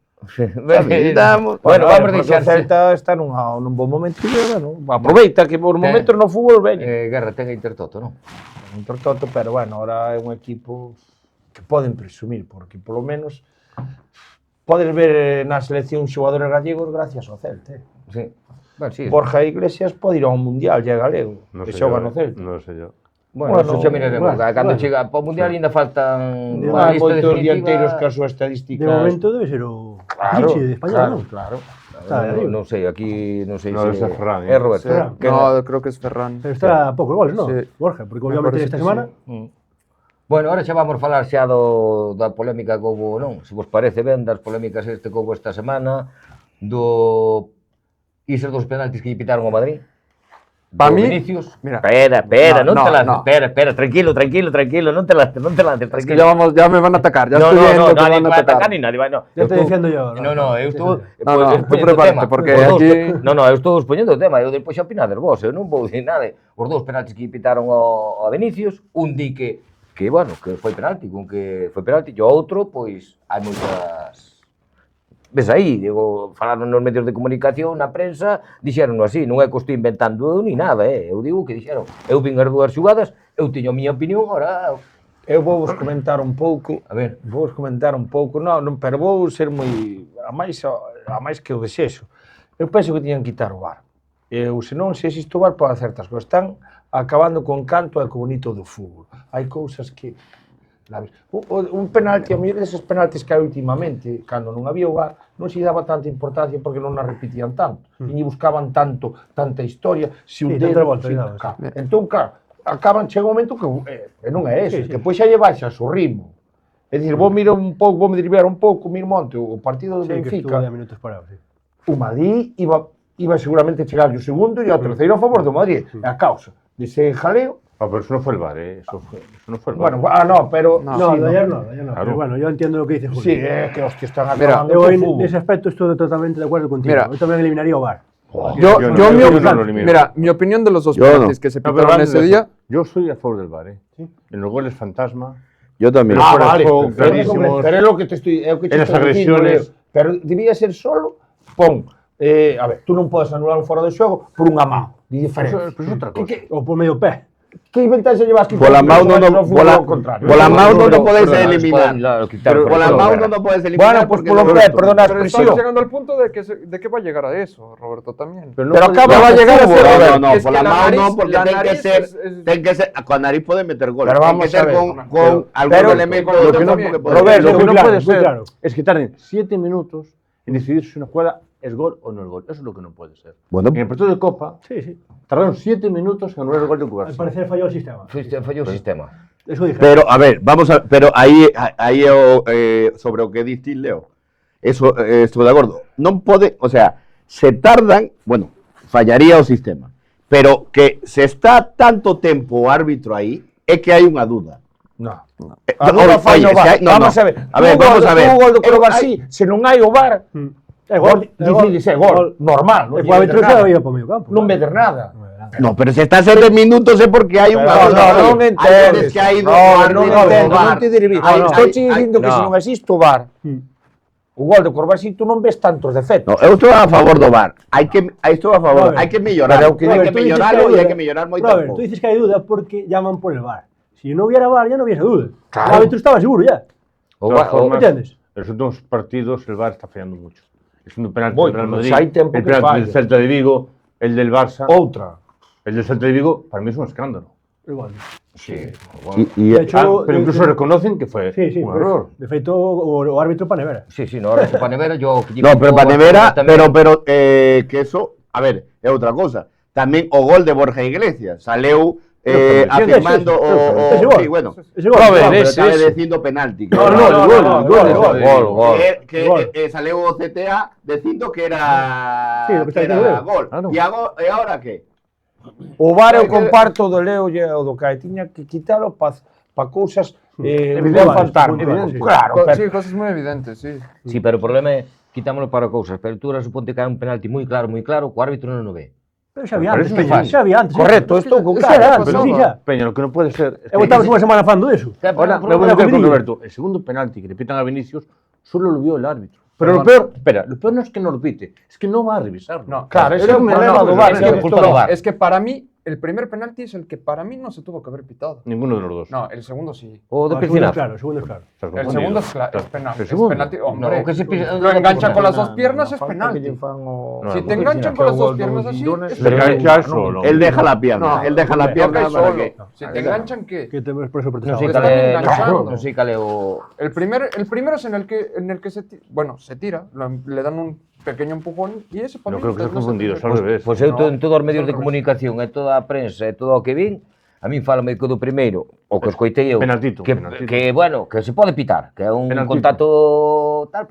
Bueno, vamos deixar. O Celta está nun bon momento e, bueno, aproveita que por momentos no fútbol veña. Guerra ten a Intertoto, non? Intertoto, pero, bueno, ahora é un equipo que poden presumir, porque, polo menos, podes ver na selección xogadores gallegos gracias ao Celta. Sí. Bueno, sí. Borja Iglesias pode ir ao Mundial, é galego, que xoga no Celta. Non sei yo. Bueno, eso xa miraremos. Cando chega para o Mundial ainda faltan unha lista definitiva. Moitos dianteiros que a súa estadística... De momento debe ser o Pichichi de España, non? Claro. Non sei, aquí non sei se... é Ferran. É Roberto. No, creo que es Ferran. Pero está a poucos goles, non? Borja, porque volvió a meter esta semana. Bueno, ahora xa vamos falar xa da polémica que houve, non? Se vos parece ben, das polémicas que houve esta semana, iso dos penaltis que lle pitaron ao Madrid. Para mí, Vinicius. Mira. Espera, non te lances, espera, tranquilo, non te lances, tranquilo. Es que ya me van a atacar, ya estoy viendo que me van a atacar. Ni nadie, no. Ya te defiendo yo. No, eu estou tú prepárate, porque aquí... No, eu estou expoñendo o tema, eu depois xa opinades vos, eu non vou dicir nada. Os dous penaltis que pitaron ao Vinicius, un di que bueno, que foi penalti, con que foi penalti, e o outro, pois, hai moitas... Ves aí, digo, falaron nos medios de comunicación, na prensa, dixeron así, non é que estou inventando eu ni nada, eu digo que dixeron, eu vin as dúas xugadas, eu teño a miña opinión, ora... Eu vou vos comentar un pouco, pero vou ser moi, a máis que o desexo. Eu penso que tiñan que quitar o VAR. Senón, se existe o VAR, pode hacer certas cousas. Están acabando con canto e co bonito do fútbol. Hai cousas que... Un penalti, a mellor deses penaltis que hai últimamente, cando non había o VAR, non se daba tanta importancia porque non as repetían tanto, e buscaban tanta historia, se un dedo... Entón, claro, chega un momento que non é eso, que depois xa lle baixas o ritmo. É dicir, vou mirar un pouco, vou me derivar un pouco, Monte, o partido do Benfica, o Madrid iba seguramente a chegar o segundo e o terceiro a favor do Madrid, a causa dese jaleo. Pero eso no fue el VAR, eso no fue el Bueno, VAR. no, pero... No, de ayer no. Pero bueno, yo entiendo lo que dice Julio. Sí, es que hostia, están acabando con fútbol. En ese aspecto estoy totalmente de acuerdo contigo. Yo también eliminaría o VAR. Mi opinión de los dos penaltis que se pitaron ese día... Yo soy a favor del VAR, ¿sí? En los goles fantasma... Yo también. Vale, pero es lo que te estoy... En las agresiones... Pero debía ser solo, a ver, tú non podes anular un fora de xogo por unha mão, de diferencia. Pero é outra cosa. Ou por medio pé. Que ventaxa llevas que pola mão non podes eliminar. Pola mão non podes eliminar. Bueno, pues polo pé, perdona a expresión. Estamos llegando al punto de que va a llegar a eso, Roberto, también. Pero acaba va a llegar a ser... No, pola mão non, porque ten que ser... Con nariz pode meter gol. Pero vamos a ver. Con algún elemento... Roberto, lo que no puede ser es que tarden 7 minutos en decidir si una jugada es gol o no es gol. Eso es lo que no puede ser. Bueno. En el partido de Copa, tardaron 7 minutos en anular el gol de Cuba. Al parecer falló el sistema. Falló o sistema. Eso dije. Pero, a ver, vamos a... Pero aí sobre o que diste, Leo, eso estou de acordo. Non pode... O sea, se tardan... Bueno, fallaría o sistema. Pero que se está tanto tempo o árbitro aí, é que hai unha duda. No. A duda fai no VAR. Vamos a ver. A ver, vamos a ver. O gol do Croacia, se non hai o VAR... É gol, é gol, normal. O árbitro xa iba por medio campo. Non meter nada. No, pero se está 7 minutos é porque hai unha... Non entendes que hai non te derivis. Estou dicindo que se non existe o VAR, o gol do Croacia tú non ves tantos defectos. No, eu estou a favor do VAR. Hai que mellorar. Hai que mellorarlo e hai que mellorar moito. Robert, tú dices que hai duda porque llaman por el VAR. Si no hubiera VAR ya no hubiese duda. El árbitro estaba seguro ya. ¿Entiendes? En los últimos partidos el VAR está fallando mucho. El segundo penalti del Real Madrid, el penalti del Celta de Vigo, el del Barça. Outra. El del Celta de Vigo, para mí es un escándalo. Igual. Sí. De hecho, pero incluso reconocen que fue un error. De feito, o árbitro Panevera. Sí, no, árbitro Panevera, yo... No, pero Panevera, pero que eso, a ver, é outra cosa. Tamén o gol de Borja Iglesias, saleu afirmando sí, bueno, pero estaba dicindo penalti. Gol. Que saleu o CTA dicindo que era gol. E agora que? O VAR eu comparto do Leo e o do Cae, tiña que quitalo para cousas fantasmas. Claro, sí, cosas moi evidentes, sí. Sí, pero o problema é quitámoslo para cousas, pero tú ahora suponte que hai un penalti moi claro, co árbitro non o ve. Pero xa había Pero antes, eso é Peña, fácil. xa había antes. Correcto, estou con Xa cara. era antes, sí, xa. Peña, lo que non pode ser... E votamos unha semana falando deso. Ahora, me voy a meter con Roberto. El segundo penalti que le pitan a Vinicius solo lo vio el árbitro. Pero lo peor, espera, lo peor no es que no lo pite, es que no va a revisarlo. No, Claro, ese Era é un un problema problema do do VAR. VAR, que é esto culpa do lo- VAR. es que para mí, el primer penalti es el que para mí no se tuvo que haber pitado. Ninguno de los dos. No, el segundo sí. O do O segundo é piscinazo. claro, o segundo é claro. Estás El confundido. segundo es, es penal. El Es segundo. penalti. Hombre, No, o que se pisa- lo enganchan con las dos Na piernas es falta que penalti. lle fan o- No, Si no, te enganchan que con las o dos gol piernas do así, Girona es se Le penalti. engancha al solo. Él deja la pierna, No, él deja la Ok, pierna para solo. que... Si te enganchan, ¿qué? Que te, por eso Non protestaba. sei Están cal é, enganchando. non sei cal é o... El primero es en el que se tira, bueno, se tira, le dan un pequeño empujón y ese para No mí creo que no estés es el confundido, primer. es al revés. Pois eu No, en todos os medios son de revés. comunicación e toda a prensa e todo o que vin, a min fálame que o do primeiro, o que escoitei eu, Penaltito, que, penaltito. que, bueno, que se pode pitar, que é un Penaltito. contacto tal,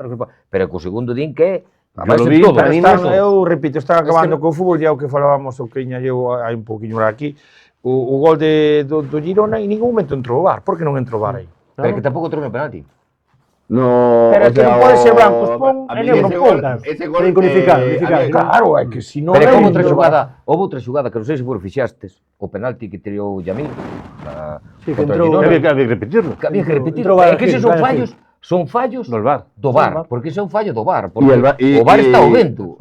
pero que o segundo din que Yo lo de vi, todo. para mí Están, no. eu repito, están acabando que co fútbol, ya o que falábamos o que eu hai un poquinho aquí, o gol do Girona en ningún momento entrou o VAR. Por que non entrou o VAR aí? Pero que tampouco trouxe penalti. No, Pero o que sea, non pode ser o- blancos, pon a e mí negro, ese pon. gol- ese gol, Ten unificado, unificado. a mí- Claro, é que si non Pero é como outra iso- xogada, houve outra xogada que non sei se vos fixastes, o penalti que tirou Yamil, Sí, que contra o entrou- Girona, Había que repetirlo. que había que repetir. Entrou VAR É que eses aquí, son fallos No, el VAR. do VAR, porque ese é un fallo do VAR, E porque el VAR- e- o VAR está e- ao vento,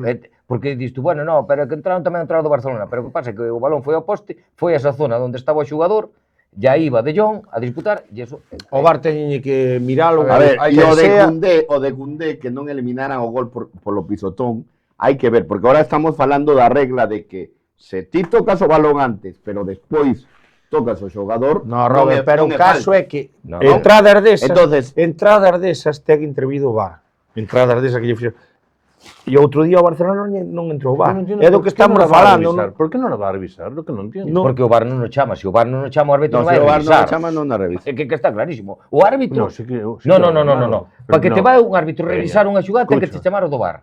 porque dis tú, bueno, no, pero que entraron tamén do Barcelona, pero o que pasa é que o balón foi ao poste, foi a esa zona onde estaba o xugador, ya iba De Jong a disputar, e eso... O VAR teñe que miralo. A ver, Hai e que o sea- de Koundé que non eliminaran o gol polo pisotón, hai que ver, porque ahora estamos falando da regla de que se ti tocas o balón antes, pero despois tocas o xogador... No, Robert, pero o caso é que No, entradas desas, Entonces- entradas desas ten que intervir o VAR. Entradas desas que lle fixo. E outro día o Barcelona non entrou o VAR. É do que estamos falando, non? ¿Por qué no lo va a revisar? Lo que no entiendo. No. Porque o VAR non o chama, se o VAR non o chama, o árbitro No, non vai se a o VAR non revisar. o chama, non a revisa. É que está clarísimo. O árbitro... No, sí que- sí no, que- no. claro. Para que Pero te no. vai un árbitro revisar unha xogada, ten que Escucha. te chamar o do VAR.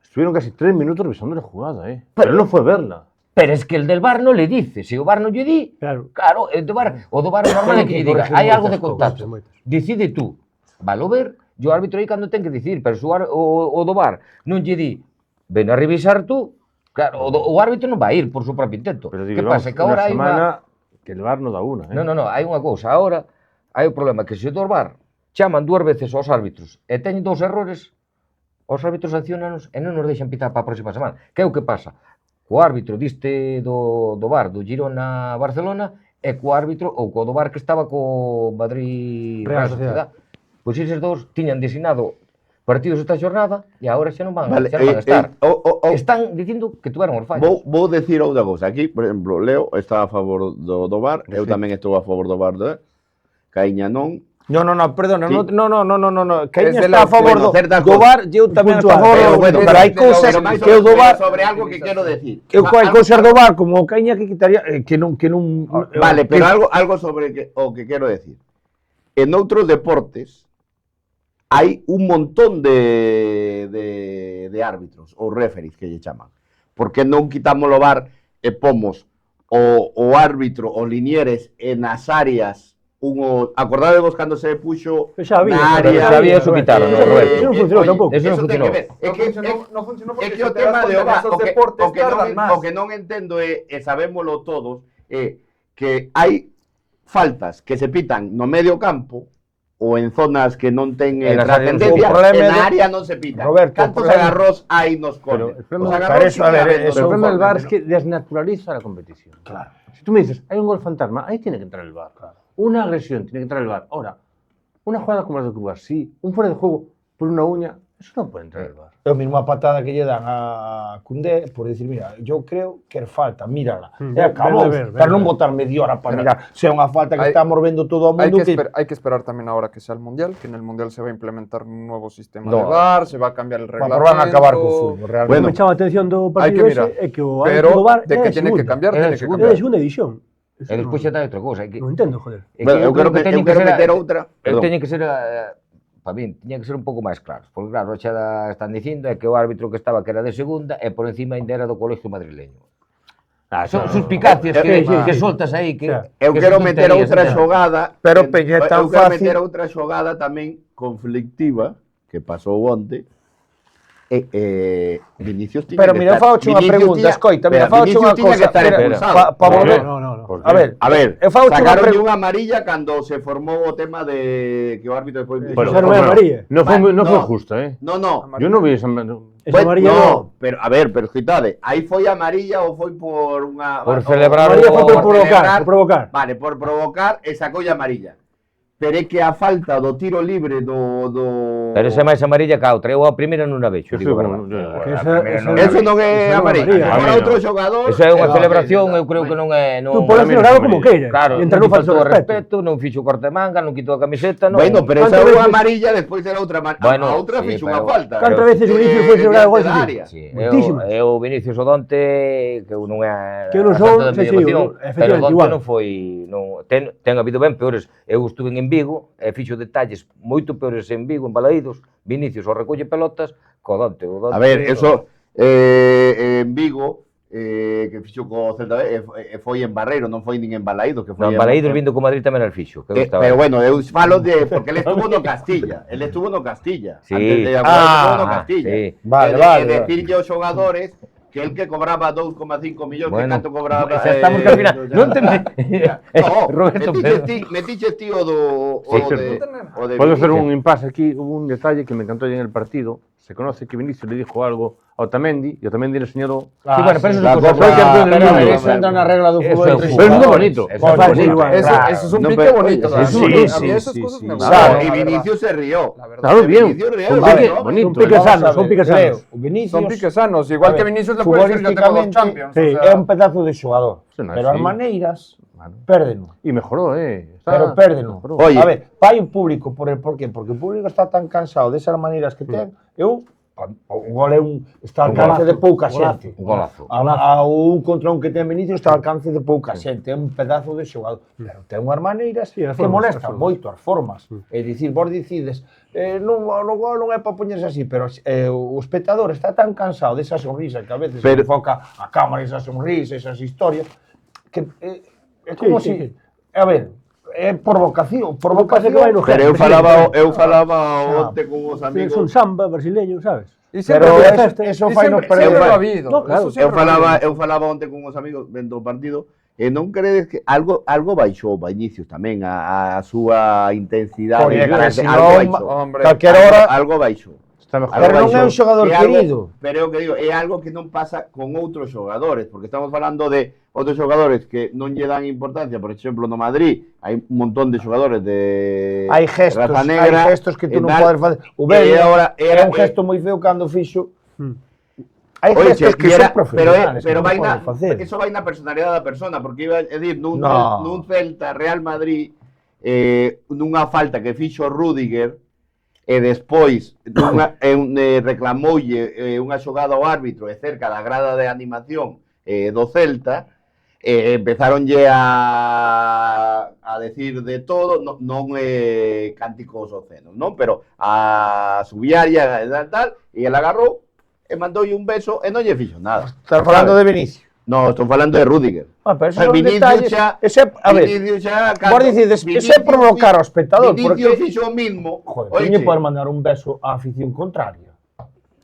Estuvieron casi 3 minutos revisando la jugada, Pero no fue verla. Pero es que el del VAR non le dice, se o VAR non lle di, Claro. o do VAR o normal é que lle diga, Corregir hai algo de moitas contacto. cousas, moitas. Decide tú, valo ver, e o árbitro aí cando ten que decidir, pero se o do VAR non lle di, ven a revisar tú, claro, o árbitro non vai ir por su propio intento. Pero Que digo, pasa? Que agora hai semana que el VAR no da una, No, hai unha cousa, agora hai o problema que se o do VAR chaman 2 veces aos árbitros e teñen 2 errores, os árbitros sancionanos e non nos deixan pitar para a próxima semana. Que é o que pasa? Co árbitro diste do VAR do Girona Barcelona e co árbitro ou co do VAR que estaba co Madrid Real Real Sociedad. Pois eses dous tiñan designado partidos esta xornada e agora xa non van, Vale, xa non van a estar. o- Están dicindo que tuveron os fallos. Vou decir outra cousa. Aquí, por exemplo, Leo está a favor do VAR, eu Sí. tamén estou a favor do VAR, Caíña non. No, perdona, Sí. no. Que Es de está a la- favor bueno, do certas VAR, eu tamén estou a favor, Pero, bueno, pero hai cousas que o do VAR, sobre algo que quero decir. que hai cousas do VAR como o Caíña que quitaría, que non Vale, pero algo sobre o que quero decir. En outros deportes hai un montón de árbitros ou referees que lle chaman. Por que non quitamos o VAR e pomos o árbitro, os linieres en as áreas acordadevos cando se puxo Pero xa había, na pero área xa había, eso quitaron, no, Roberto. Eso non funcionou oye, tampouco. Eso non ten funcionou. que ver. É que No funcionó é porque que o se te das tema de cuenta o VAR, esos o deportes que tardan más. o que non entendo é, e sabémolo todos, é que hai faltas que se pitan no medio campo ou en zonas que non ten En as áreas trascendencia, o problema en é a de- área non se pita. Roberto, Cantos o problema- agarros hai nos corners? el problema- Os pero agarros eso, a ver, sigue habendo eso- El nos problema del VAR es corners. que desnaturaliza la competición. Claro. Si tú me dices, hay un gol fantasma, ahí tiene que entrar el VAR. Una agresión, tiene que entrar el VAR. Ahora, una jugada como la de Cuba, sí. Un fuera de juego por una uña, eso no puede entrar el VAR. É a mesma patada que lle dan a Koundé por decir, mira, yo creo que é falta, mírala. E acabou, ver, pero non botar media hora para mirar. Se é unha falta que Hay- estamos vendo todo o mundo Hay que esperar también ahora que sea el Mundial, que en el Mundial se va a implementar un nuevo sistema No. de VAR, se va a cambiar el Pero reglamento. van a acabar co fútbol, realmente. Bueno, Me chama a atención do Hay que partido mirar. ese é que o Pero árbitro do VAR de que tiene que cambiar, Era tiene que segunda. É cambiar. de segunda edición. E despois xa está outra cousa, é que Non entendo, joder. é Bueno, eu quero teñen meter ser- outra. Eu Perdón. teñen que ser, para min, tiña que ser un pouco máis claros, porque claro, xa están dicindo é que o árbitro que estaba que era de segunda e por encima ainda era do colegio madrileño. Son suspicacias que soltas aí que Eu que quero son meter tonterías, outra entende? xogada, Pero, Peña, é tan eu quero fácil. meter outra xogada tamén conflictiva que pasou onte, Vinicius tiña Pero que mira, estar- faoche unha Vinicius pregunta, tiña- escoita, mira, Pero faoche Vinicius unha tiña que cousa. estar expulsado. Pa volver... No. A ver, A ver, eu faoche unha sacaron pregunta. unha amarilla cando se formou o tema de que o árbitro despois... Bueno, esa non é amarilla. No Vale, fue no. justa, ¿eh? No, Yo no vi esa. Esa amarilla no, pero a ver, pero escoitade, aí foi amarilla ou foi por unha... Por o- celebrar Amarilla foi por por provocar, celebrar. por provocar. Vale, por provocar e sacoulle amarilla. Pero é que a falta do tiro libre do... Pero esa é máis amarilla que a outra. Eu a primeira non a vexo. Yo digo, soy verdad. Eso non é amarilla. amarilla. Se fora A mí outro no. xogador... Eso é unha celebración, eu creo que non é... Tú Non, podes celebrar como queiras. Claro, Mientras non non faltes faltou o respeto. respeto, non fixo corte de manga, non quitou a camiseta, non... Bueno, pero esa ¿Cuántas é unha veces- amarilla, despois era outra amarilla. Bueno, a outra sí, fixo pero- unha falta. Cantas veces o Vinicius foi celebrar o gol diante da así? área. Sí, Moitísimas. eu Vinicius Odonte, que eu non é... Que eu non a son, santa da sí, miña sí, devoción, efectivamente, pero Odonte igual. non foi... Non, ten habido ben peores. Eu estuve en Vigo e fixo detalles moito peores en Vigo, en Balaídos. Vinicius o recolle pelotas co Odonte. A ver, eso en Vigo, que fixo co Celta B, foi en Barreiro, non foi nin en Balaídos, que foi Non, en Balaídos vindo co Madrid tamén al fixo. Que eu estaba pero bueno, eu falo de porque ele estuvo no Castilla, Sí. antes de estuvo no Castilla. sí. E decirlle aos xogadores que el que cobraba 2,5 millóns, que Bueno, tanto cobraba... xa estamos que al final... Non te... No, Roberto, pero... metiche tío do... Sí, o de Puedo hacer Vinicius. un impasse aquí. Hubo un detalle que me encantó ayer en el partido. Se conoce que Vinicius le dijo algo a Otamendi y Otamendi le enseñó. Sí, bueno, pero eso la es cosa... Copa- Soy campeón del Pero mundo. eso entra na regla do Eso fútbol é entre fútbol. Pero es muy xogadores. bonito. Eso es igual. Eso es un No, pique pero- bonito. sí, ¿sabes? sí, A mí sí, esas sí, cosas sí, me sí. gustan. Claro, la y verdad. Vinicius se rió. La verdad. Claro, bien. Vinicius rió, Un claro, pique ¿no? bonito. Son piques Vamos a sanos, son ver, piques Leo, sanos. o Vinicius, Son piques sanos. Igual a que ver, Vinicius le puede decir yo tengo dos Champions. sí, o sea, é un pedazo de xogador. Eso no es Pero as así. maneiras, Bueno. pérdeno. Y mejoró, Pero pérdeno. mejoró. Oye. A ver, vai o público por qué? Porque o público está tan cansado desas maneiras que ten. Eu o gol é está ao alcance de pouca xente. Un golazo. A un contra un que ten Vinicius está ao alcance de pouca xente, é un pedazo de xogador. Pero ten unhas maneiras Sí, as que formas, molestan as formas. moito as formas. É dicir, vos decides, no gol non é para poñerse así, pero o espectador está tan cansado desa sonrisa que a veces Pero- enfoca a cámara esa sonrisa, esas historias, que é como Sí, si, sí. a ver, é provocación, Pase que vai no Pero gesto. eu falaba onte con os Es amigos... un samba brasileño, sabes? Y siempre Pero había eso, festa. eso Y fai no siempre perder. lo ha habido. No, claro. Eso siempre lo ha habido. Eu falaba onte con os amigos vendo o partido e non credes que algo baixou Vinicius tamén a súa intensidade. Oye, que algo si baixou. non, Hombre. calquera hora, Algo baixou. Está mejor. pero non baixou. é un xogador É algo- querido. Pero é o que digo, é algo que non pasa con outros xogadores, porque estamos falando de outros xogadores que non lle dan importancia, por exemplo, no Madrid hai un montón de xogadores de Hai gestos, raza negra, hai gestos que tú e non tal. podes facer. O E Bello agora era un gesto moi feo cando fixo. Hai Oye, gestos que era- son profesionales, pero que non vai na, podes facer. eso vai na personalidade da persona, porque iba a decir, nun, No. nun Celta Real Madrid, nunha falta que fixo Rüdiger, e despois reclamoulle unha xogada ao árbitro e cerca da grada de animación do Celta, empezaronlle a decir de todo, non cánticos obscenos, non? Pero a subiarlle tal, e el agarrou e mandoulle un beso e non lle fixo nada. Estás falando de Vinicius. No, estou falando de Rüdiger. Pero esos son Vinicius detalles. xa- Ese, a ver, Vinicius xa, vos dicides, ese é provocar ao espectador, Vinicius porque fixo o mismo. joder, Oiche, tiñe poder mandar un beso á afición contraria.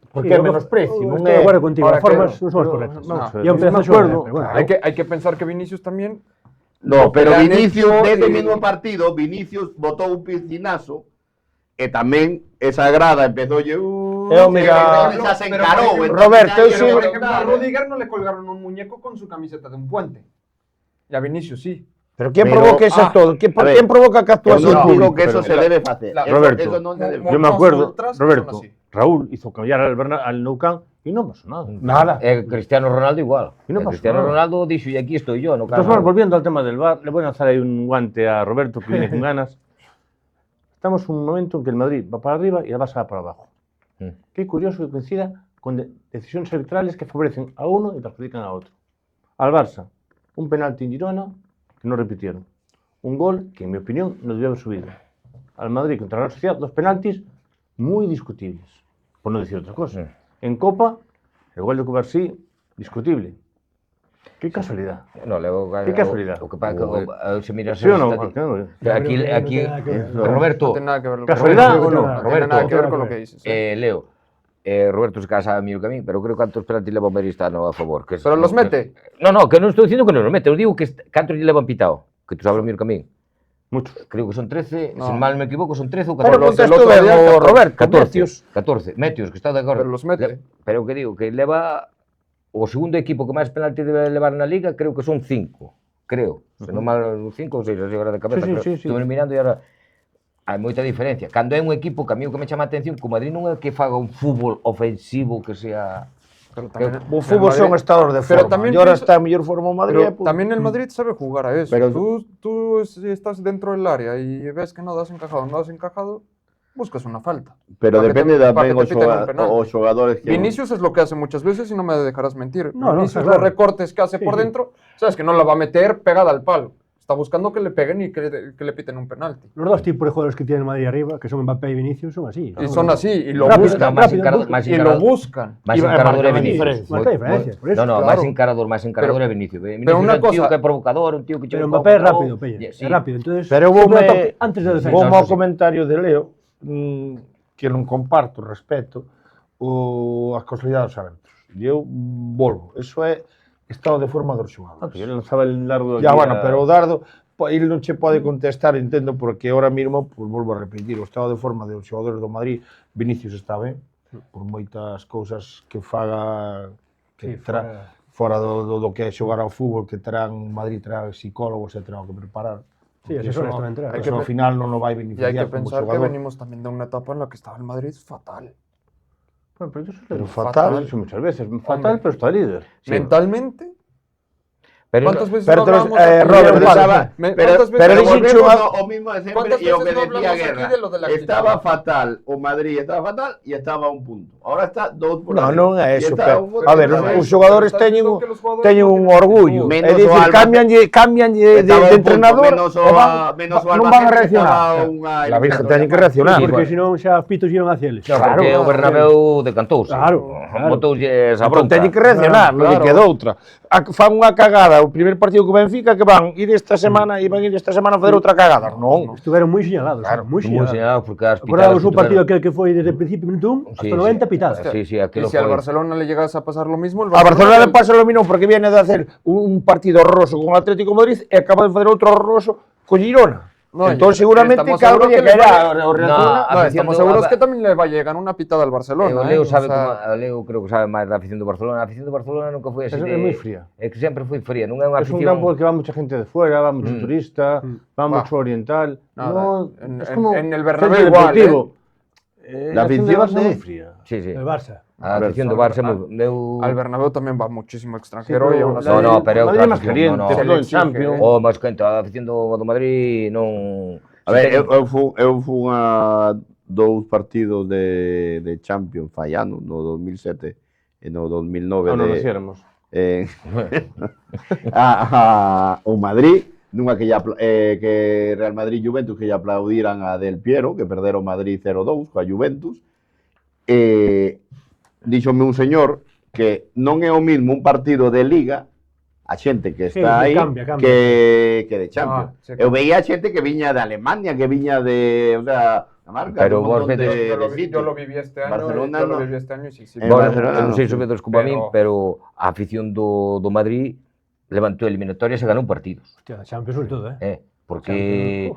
Porque é menosprecio, non Estoy de é. acuerdo contigo, Ahora las formas que- no son las correctas. Vamos a ver, Ya yo empezó me a acuerdo. pero bueno, Hay que pensar que Vinicius también. No, pero le han Vinicius, hecho nese y- mismo partido, Vinicius botou un piscinazo e tamén esa grada empezoulle... mira, xa se encarou. entonces Roberto, xa eu lle sí- Por preguntaron. ejemplo, a Rudiger no le colgaron un muñeco con su camiseta de un puente. Y a Vinicius sí. Pero quen Pero- provoca ese todo? Quen a ver, quen provoca que Eu actuación non digo pública? que eso se debe facer. la- Eso- Roberto, eso non se debe Yo me Montones acuerdo, ultras Roberto, son así. Raúl hizo cambiar al Nou Camp y no pasó nada. Nada. Cristiano Ronaldo igual. Y no pasó Cristiano nada. Ronaldo dixo, y aquí estoy yo, no De todas formas, volviendo al tema del VAR, le voy a lanzar ahí un guante a Roberto que viene con ganas. Estamos en un momento en que el Madrid va para arriba y el Barça va para abajo. Qué curioso que coincida con decisiones arbitrales que favorecen a uno y perjudican a otro. Al Barça, un penalti en Girona que no repitieron. Un gol que, en mi opinión, no debió haber subido. Al Madrid contra la Sociedad, dos penaltis muy discutibles, por no decir otra cosa. En Copa, el gol de Cubarsí, discutible. Qué casualidad. No, Qué casualidad. O que pasa que se mira ¿Sí o no? aquí No Roberto, No tiene nada que ver. ¿Casualidad o no? No tiene nada que ver con lo que dices. Leo, Roberto se casa a mí o que a mí, pero creo que cantos penaltis leva o Madrid está a favor. Que ¿Pero los mete? No, que non estou dicindo que non los mete, os digo que cantos lle levan pitado, que tú sabes o mí o que a mí. Muchos. Creo que son 13, No. se mal me equivoco, son 13 ou 14. Pero contesto ben o Roberto, 14, Metios, que está de acordo. Pero los mete. Pero que digo, que leva o segundo equipo que máis penalti debe levar na Liga, creo que son 5, creo. Se non mal 5 ou 6, así agora de cabeza. Sí. Estuve mirando e agora hai moita diferencia. Cando é un equipo que a mí o que me chama a atención, que o Madrid non é que faga un fútbol ofensivo que sea... Pero también O fútbol son estados de Pero forma. también Y ahora pienso- está en mejor forma o Madrid. Pero también el Madrid sabe jugar a eso. Pero- Tú si estás dentro del área y ves que no das encajado, buscas una falta. Pero Para que depende te- para tamén que te piten un penalti. os xogadores que... Vinicius es lo que hace muchas veces y no me dejarás mentir. No, Vinicius, está claro. los recortes que hace Sí, por sí. dentro, sabes que no la va a meter pegada al palo. Está buscando que le peguen y que le piten un penalti. Los dos tipos de jugadores que tiene el Madrid arriba, que son Mbappé y Vinicius, son así. Y son así, y lo Rápido, buscan. rápido, más Y lo buscan. Máis Y encarador é marca Vinicius. diferencia. Marca diferencia, por eso. No, claro. máis encarador é Vinicius. Vinicius una é un tío cosa- que é provocador, un tío que Pero chega Mbappé es con- rápido, Peña. Sí. Es rápido. Entonces, Pero siempre voume, ataque antes de defensa. voume ao Sí. comentario de Leo, que non comparto, respeto, as casualidades dos árbitros. E eu volvo. Eso é estado de forma dos xogadores. Yo lanzaba el dardo Ya, aquí bueno, a- pero o dardo, ele non che pode contestar, entendo, porque ahora mismo, pues, volvo a repetir, o estado de forma dos xogadores do Madrid, Vinicius está ben, por moitas cousas que faga, que fora do que é xogar ao fútbol, que terán Madrid, terá psicólogos e terán que preparar. Sí, Porque asesores eso- tamén terá. eso ao final non o vai Y hay beneficiar que como pensar que xogador. venimos también de una etapa en la que estaba el Madrid fatal. Bueno, pero eso Pero es fatal. Lo he dicho muchas veces. Fatal, pero está líder. Mentalmente, Pero ¿cuántas veces pero no entonces, hablábamos aquí Robert, de- pensaba- ¿Cuántas veces pero no dixen hablamos- chuva- o mismo de sempre ¿Cuántas e o veces que no decía hablamos aquí Guerra. de lo de la Estaba actitud? fatal, o Madrid estaba fatal e estaba a un punto. Ahora está 2 por Non, arriba. non é E eso, está pero, un por a ver, arriba. os xogadores Estás teñen diciendo que los jugadores no un tienen orgullo, actitud. é Menos dicir, o Alba- cambianlle de Estaba a un punto, entrenador, menos o e van, menos o non Alba van a Gente, reaccionar. estaba unha La Virgen eliminatoria teñen que máis. reaccionar. Sí, porque si non xa os pitos iban hacia eles. Claro, porque o Bernabéu decantouse. Claro, claro. Botoulle esa Entón bronca. teñen que reaccionar, non lle Claro. queda outra. Fan unha cagada, o primer partido que Benfica, que van ir esta semana e van ir esta semana a fazer outra cagada. Non. Estuveron moi señalados. Claro, moi Moi señalados. señalado porque as Acordamos pitadas un partido que aquel que foi desde el principio, minuto 1, hasta 90 pitadas. Sí, sí, Y aquilo si al foi. Barcelona le llegas a pasar lo mismo, el A Barcelona le el- pasa lo mismo porque viene de hacer un partido horroroso con Atlético de Madrid e acaba de facer outro horroroso con Girona. No, Entón y seguramente estamos cada seguros día que que le era vaya- o reacciona. No, estamos seguros que también le va a llegar una pitada al Barcelona. O Leo ¿eh? sabe O sea, como, o Leo creo que sabe máis da afición do Barcelona. A afición do Barcelona nunca foi así Es de... muy fría. É que sempre foi fría, non é unha Es un afición... campo que va mucha gente de fuera, va mucho turista, va mucho oriental. Nada, No, en- es como en el centro Bernabéu igual, deportivo. La afición afición del Barça de- muy fría. Sí, sí. El Barça. A afición do Barça é moi... Meu... al Bernabéu también va muchísimo extranjero Sí, y pero aún así- No, no, pero é Madrid outra é máis afición, caliente, no, no. sobre todo en exige, Champions. O máis quente, a afición do Madrid non... A ver, eu fui a 2 partidos de Champions fallando, no 2007 e no 2009 No, no de, naciéramos. o Madrid, nunha que Real Madrid e Juventus que lle aplaudiran a Del Piero, que perderon Madrid 0-2 coa Juventus. Díxome un señor que non é o mismo un partido de Liga, a xente que Sí, está aí, que cambia. que de Champions. sí, Eu veía xente que viña de Alemania, que viña de, o sea, a marca, Pero un vos montón vedes- Yo lo de vi- yo sitios. lo viví este año, Barcelona yo lo no. viví este año y sí, sí. En Vos, Barcelona non non. sei se vedes como a min, Pero- pero a afición do Madrid levantou eliminatorias e ganou partidos. Hostia, Champions sobre todo, Porque...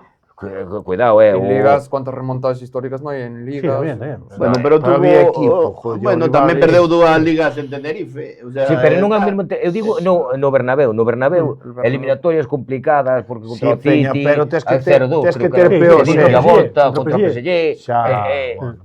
Cuidado, En ligas, ¿cuántas remontadas históricas no hay en Sí, ligas? también, también. Bueno, pero Pero tuvo, había equipo, joder, bueno, rivales. tamén perdeu 2 ligas en Tenerife, o sea, Sí, pero non ao mesmo tempo, eu digo no Bernabéu, El Bernabéu. eliminatorias complicadas porque contra o Sí, Peña, City, pero tes que al ter- 0-2, tes creo que ter era, peor, contra sí. a volta, Sí, contra o sí. PSG. Xa,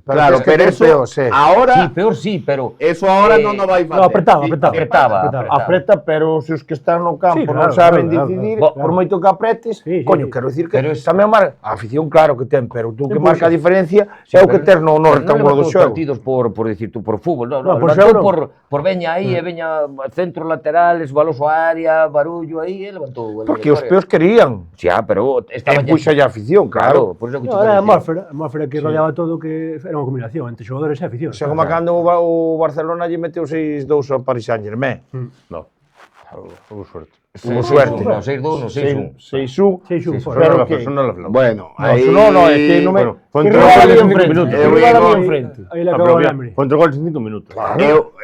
claro, tes que pero ter eso peor, sí. ahora, Sí, peor sí, pero eso ahora Eh, non o vai facer. no, apretaba, Sí, apretaba. Apreta, pero se os que están no campo Sí, claro, non saben claro, decidir, claro. por moito que apretes, Sí, sí, coño, sí. quero dicir que Pero es- tamén marca, a afición claro que ten, pero tú que Sí, marca a sí. diferencia Sí, é o pero que ter no non rectángulo do levantou os xogo. partidos por decir tú por fútbol, no, No, por levantou xogo por veña aí, e veña centros laterales, balos á área, barullo aí, e levantou. Porque os peos querían. Xa, pero estaba Puxa a afición, claro. por eso que No, era a atmósfera que rodeaba todo, que era unha combinación entre xogadores e afición. O sea, como cando o Barcelona lle meteu 6-2 ao Paris Saint-Germain. No. Hubo suerte. Hubo suerte. No, 6-2, no 6-1. 6-1. Pero que... Son no la flauta. Bueno, aí... No, é que non me... Bueno, fue que entre rival goles había en 5 enfrente, minutos. que rival había enfrente. Aí le acabou o hambre. Fue entre goles en 5 minutos.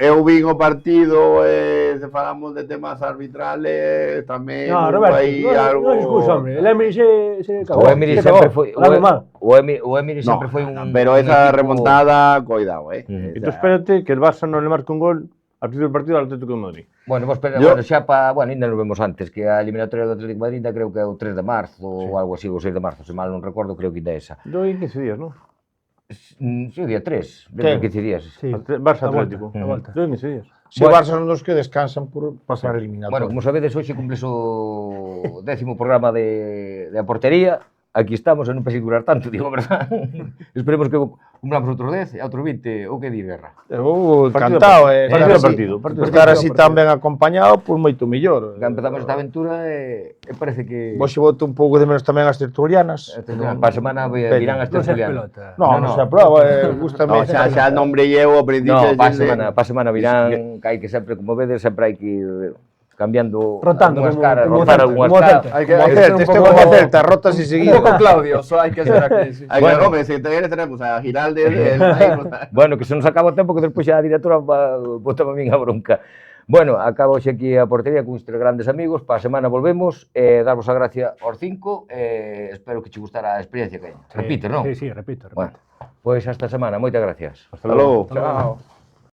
Eu vin o partido, se falamos de temas arbitrales, tamén No, hubo Roberto, aí no algo... excusa, hombre. El Emery se cagou. O Emery sempre foi... O Emery No, sempre foi un... pero esa remontada, cuidado, Y tú espérate que el Barça no le marque un gol al principio del partido al Atlético de Madrid. Bueno, vos bueno, xa pa... Bueno, ainda nos vemos antes, que a eliminatoria do Atlético de Madrid ainda creo que é o 3 de marzo ou algo así, o 6 de marzo, se mal non recordo, creo que ainda é esa. Yo en 15 días, ¿no? Sí, o día 3, dentro de 15 días. Sí. Barça A volta, Atlético. a volta. Yo en 15 días. Se o Barça son dos que descansan por pasar a eliminatoria. Bueno, como sabedes, hoxe cumples o 10º programa de A Portería. Aquí estamos, e non pensei durar tanto, digo, verdad? Esperemos que cumplamos outros 10 e outros 20, ou que dir, Guerra? Eu encantado, partido. Estar así tan ben acompañado, pois moito mellor. Empezamos esta aventura e parece que... Vos xe boto un pouco de menos tamén as tertulianas. Para a semana virán as tertulianas. Non se aprova, gústame. No, xa nombre llevo ao principio. No, para a semana virán, que hai que sempre, como vedes, sempre hai que ir cambiando rotando algunhas caras, como rotar Celta, algunhas como caras. Celta. Hai que hacer, este como Celta, rotas e seguir. Un pouco Claudio, só hai que ser aquí. Sí. Bueno, hombre, se tenemos a Giralde... Bueno, que se nos acaba o tempo que despois xa a directora botaba a min a bronca. Bueno, acabo hoxe aquí a Portería con estes grandes amigos, para a semana volvemos, darvos a gracia aos 5, espero que che gustara a experiencia que hai. Repite, non? Sí, repito. Bueno, pois hasta semana, moitas gracias. Hasta logo. Chao.